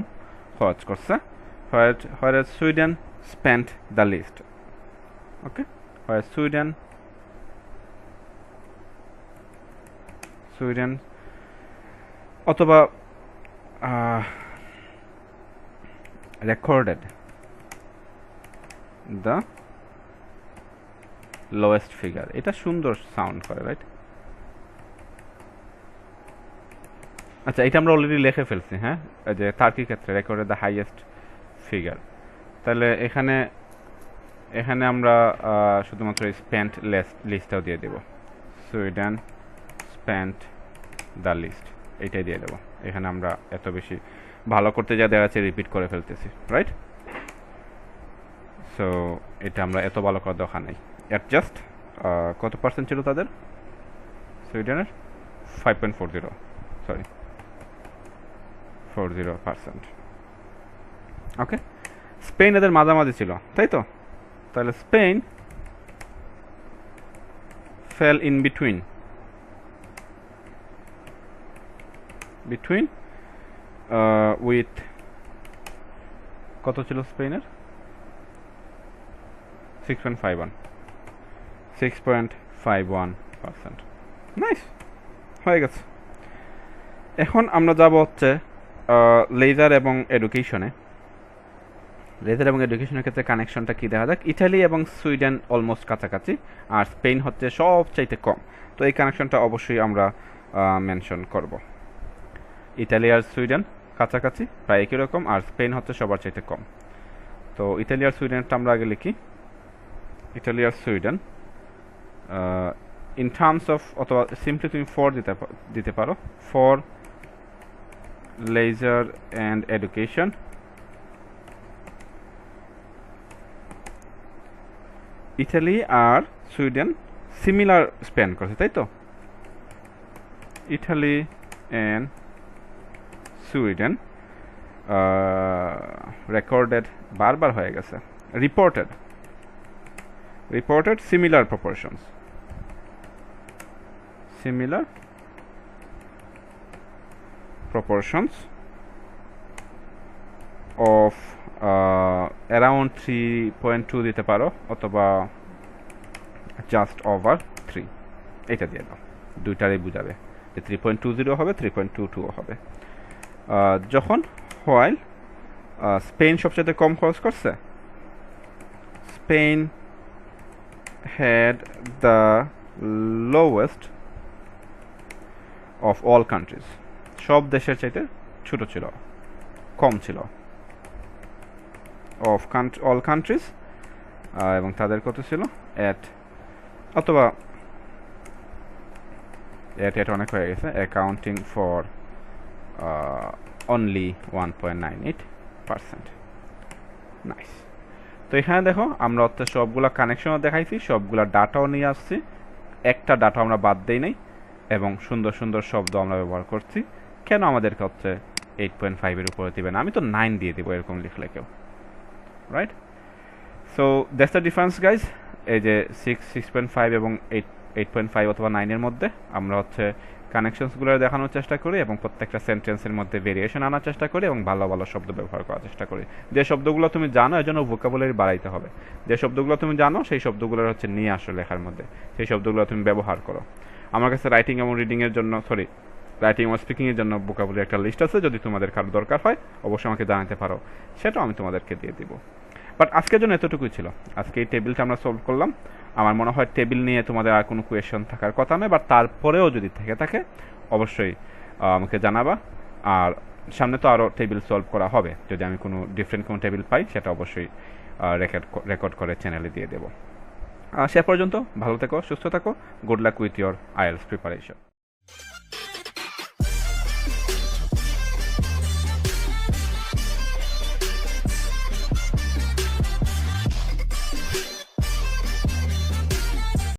খরচ করছে, where Sweden spent the least. Okay, where Sweden অথবা recorded the lowest figure। এটা সুন্দর সাউন্ড করে, রাইট? আচ্ছা, এটা আমরা অলরেডি লিখে ফেলছি। হ্যাঁ, যে টার্কির ক্ষেত্রে রেকর্ডেড দ্য হাইয়েস্ট ফিগার। তাহলে এখানে আমরা শুধুমাত্র স্পেন্ট লিস্টটাও দিয়ে দেব, সুইডেন স্পেন্ট দ্য লিস্ট, এইটাই দিয়ে দেবো। এখানে আমরা এত বেশি ভালো করতে যা দেখা যাচ্ছে রিপিট করে ফেলতেছি, রাইট? সো এটা আমরা এত ভালো করার দরকার নেই। অ্যাডজাস্ট কত পার্সেন্ট ছিল তাদের সুইডেনের? 5.40, সরি 40%। ওকে, স্পেন এদের মাঝামাঝি ছিল, তাই তো? তাহলে Spain fail in between with কত ছিল স্পেনের? 6.51%। নাইস, হয়ে গেছে। এখন আমরা যাব হচ্ছে লেজার এবং এডুকেশনে। লেজার এবং এডুকেশনের ক্ষেত্রে কানেকশনটা কি দেখা যাক। ইটালি এবং সুইডেন অলমোস্ট কাছাকাছি, আর স্পেন হচ্ছে সবচাইতে কম। তো এই কানেকশনটা অবশ্যই আমরা মেনশন করব। ইটালি আর সুইডেন কাছাকাছি, প্রায় একই রকম, আর স্পেন হচ্ছে সবার চাইতে কম। তো ইটালি আর সুইডেনটা আমরা আগে লিখি। ইটালি আর সুইডেন ইন টার্মস অফ, অথবা সিম্পলি তুমি ফর দিতে পারো, for leisure and education Italy আর সুইডেন সিমিলার স্পেন্ড করছে, তাই তো? ইটালি অ্যান্ড সুইডেন রেকর্ডেড, বারবার হয়ে গেছে, reported similar proportions, of around 3.2 দিতে পারো, অথবা জাস্ট ওভার 3, এটা দিয়ে দাও। দুইটারই বুঝাবে যে 3.20 হবে, 3.22 হবে। যখন হোয়াইল স্পেন সবচেয়ে কম খরচ করছে, Spain had the lowest of all countries, সব দেশের চাইতে ছোট ছিল, কম ছিল, অফ অল কান্ট্রিজ। এবং তাদের কত ছিল? অথবা অনেক হয়ে গেছে, অ্যাকাউন্টিং ফর অনলি 1.98%। নাইস। তো এখানে দেখো আমরা হচ্ছে সবগুলা কানেকশনও দেখাইছি, সবগুলা ডাটাও নিয়ে আসছি, একটা ডাটা আমরা বাদ দেই নাই, এবং সুন্দর সুন্দর শব্দ আমরা ব্যবহার করছি। কেন আমাদেরকে হচ্ছে 8.5 উপরে দিবে না? আমি তো 9 দিয়ে দিব এরকম লিখলে কেউ, right? So that's the difference guys. এই যে 6.5 এবং 8.5 অথবা 9 মধ্যে আমরা হচ্ছে কানেকশনসগুলো দেখানোর চেষ্টা করি, এবং প্রত্যেকটা সেন্টেন্সের মধ্যে ভেরিয়েশন আনার চেষ্টা করি, এবং ভালো ভালো শব্দ ব্যবহার করার চেষ্টা করি। যে শব্দগুলো তুমি জানো এর জন্য ভোকাবুলারি বাড়াইতে হবে। যে শব্দগুলো তুমি জানো সেই শব্দগুলোর হচ্ছে নিয়ে আসো লেখার মধ্যে, সেই শব্দগুলো তুমি ব্যবহার করো। আমার কাছে রাইটিং এবং রিডিংয়ের জন্য, রাইটিং এবং স্পিকিংয়ের জন্য ভোকাবুলারি একটা লিস্ট আছে, যদি তোমাদের কারো দরকার হয় অবশ্যই আমাকে জানাতে পারো, সেটাও আমি তোমাদেরকে দিয়ে দিব। বাট আজকের জন্য এতটুকুই ছিল। আজকে এই টেবিলটা আমরা সলভ করলাম। আমার মনে হয় টেবিল নিয়ে তোমাদের আর কোনো কোয়েশ্চন থাকার কথা নয়, বাট তারপরেও যদি থেকে থাকে অবশ্যই আমাকে জানাবা। আর সামনে তো আরও টেবিল সলভ করা হবে, যদি আমি কোনো ডিফারেন্ট কোনো টেবিল পাই সেটা অবশ্যই রেকর্ড করে চ্যানেলে দিয়ে দেবো। সে পর্যন্ত ভালো থেকো, সুস্থ থাকো। Good luck with your IELTS preparation.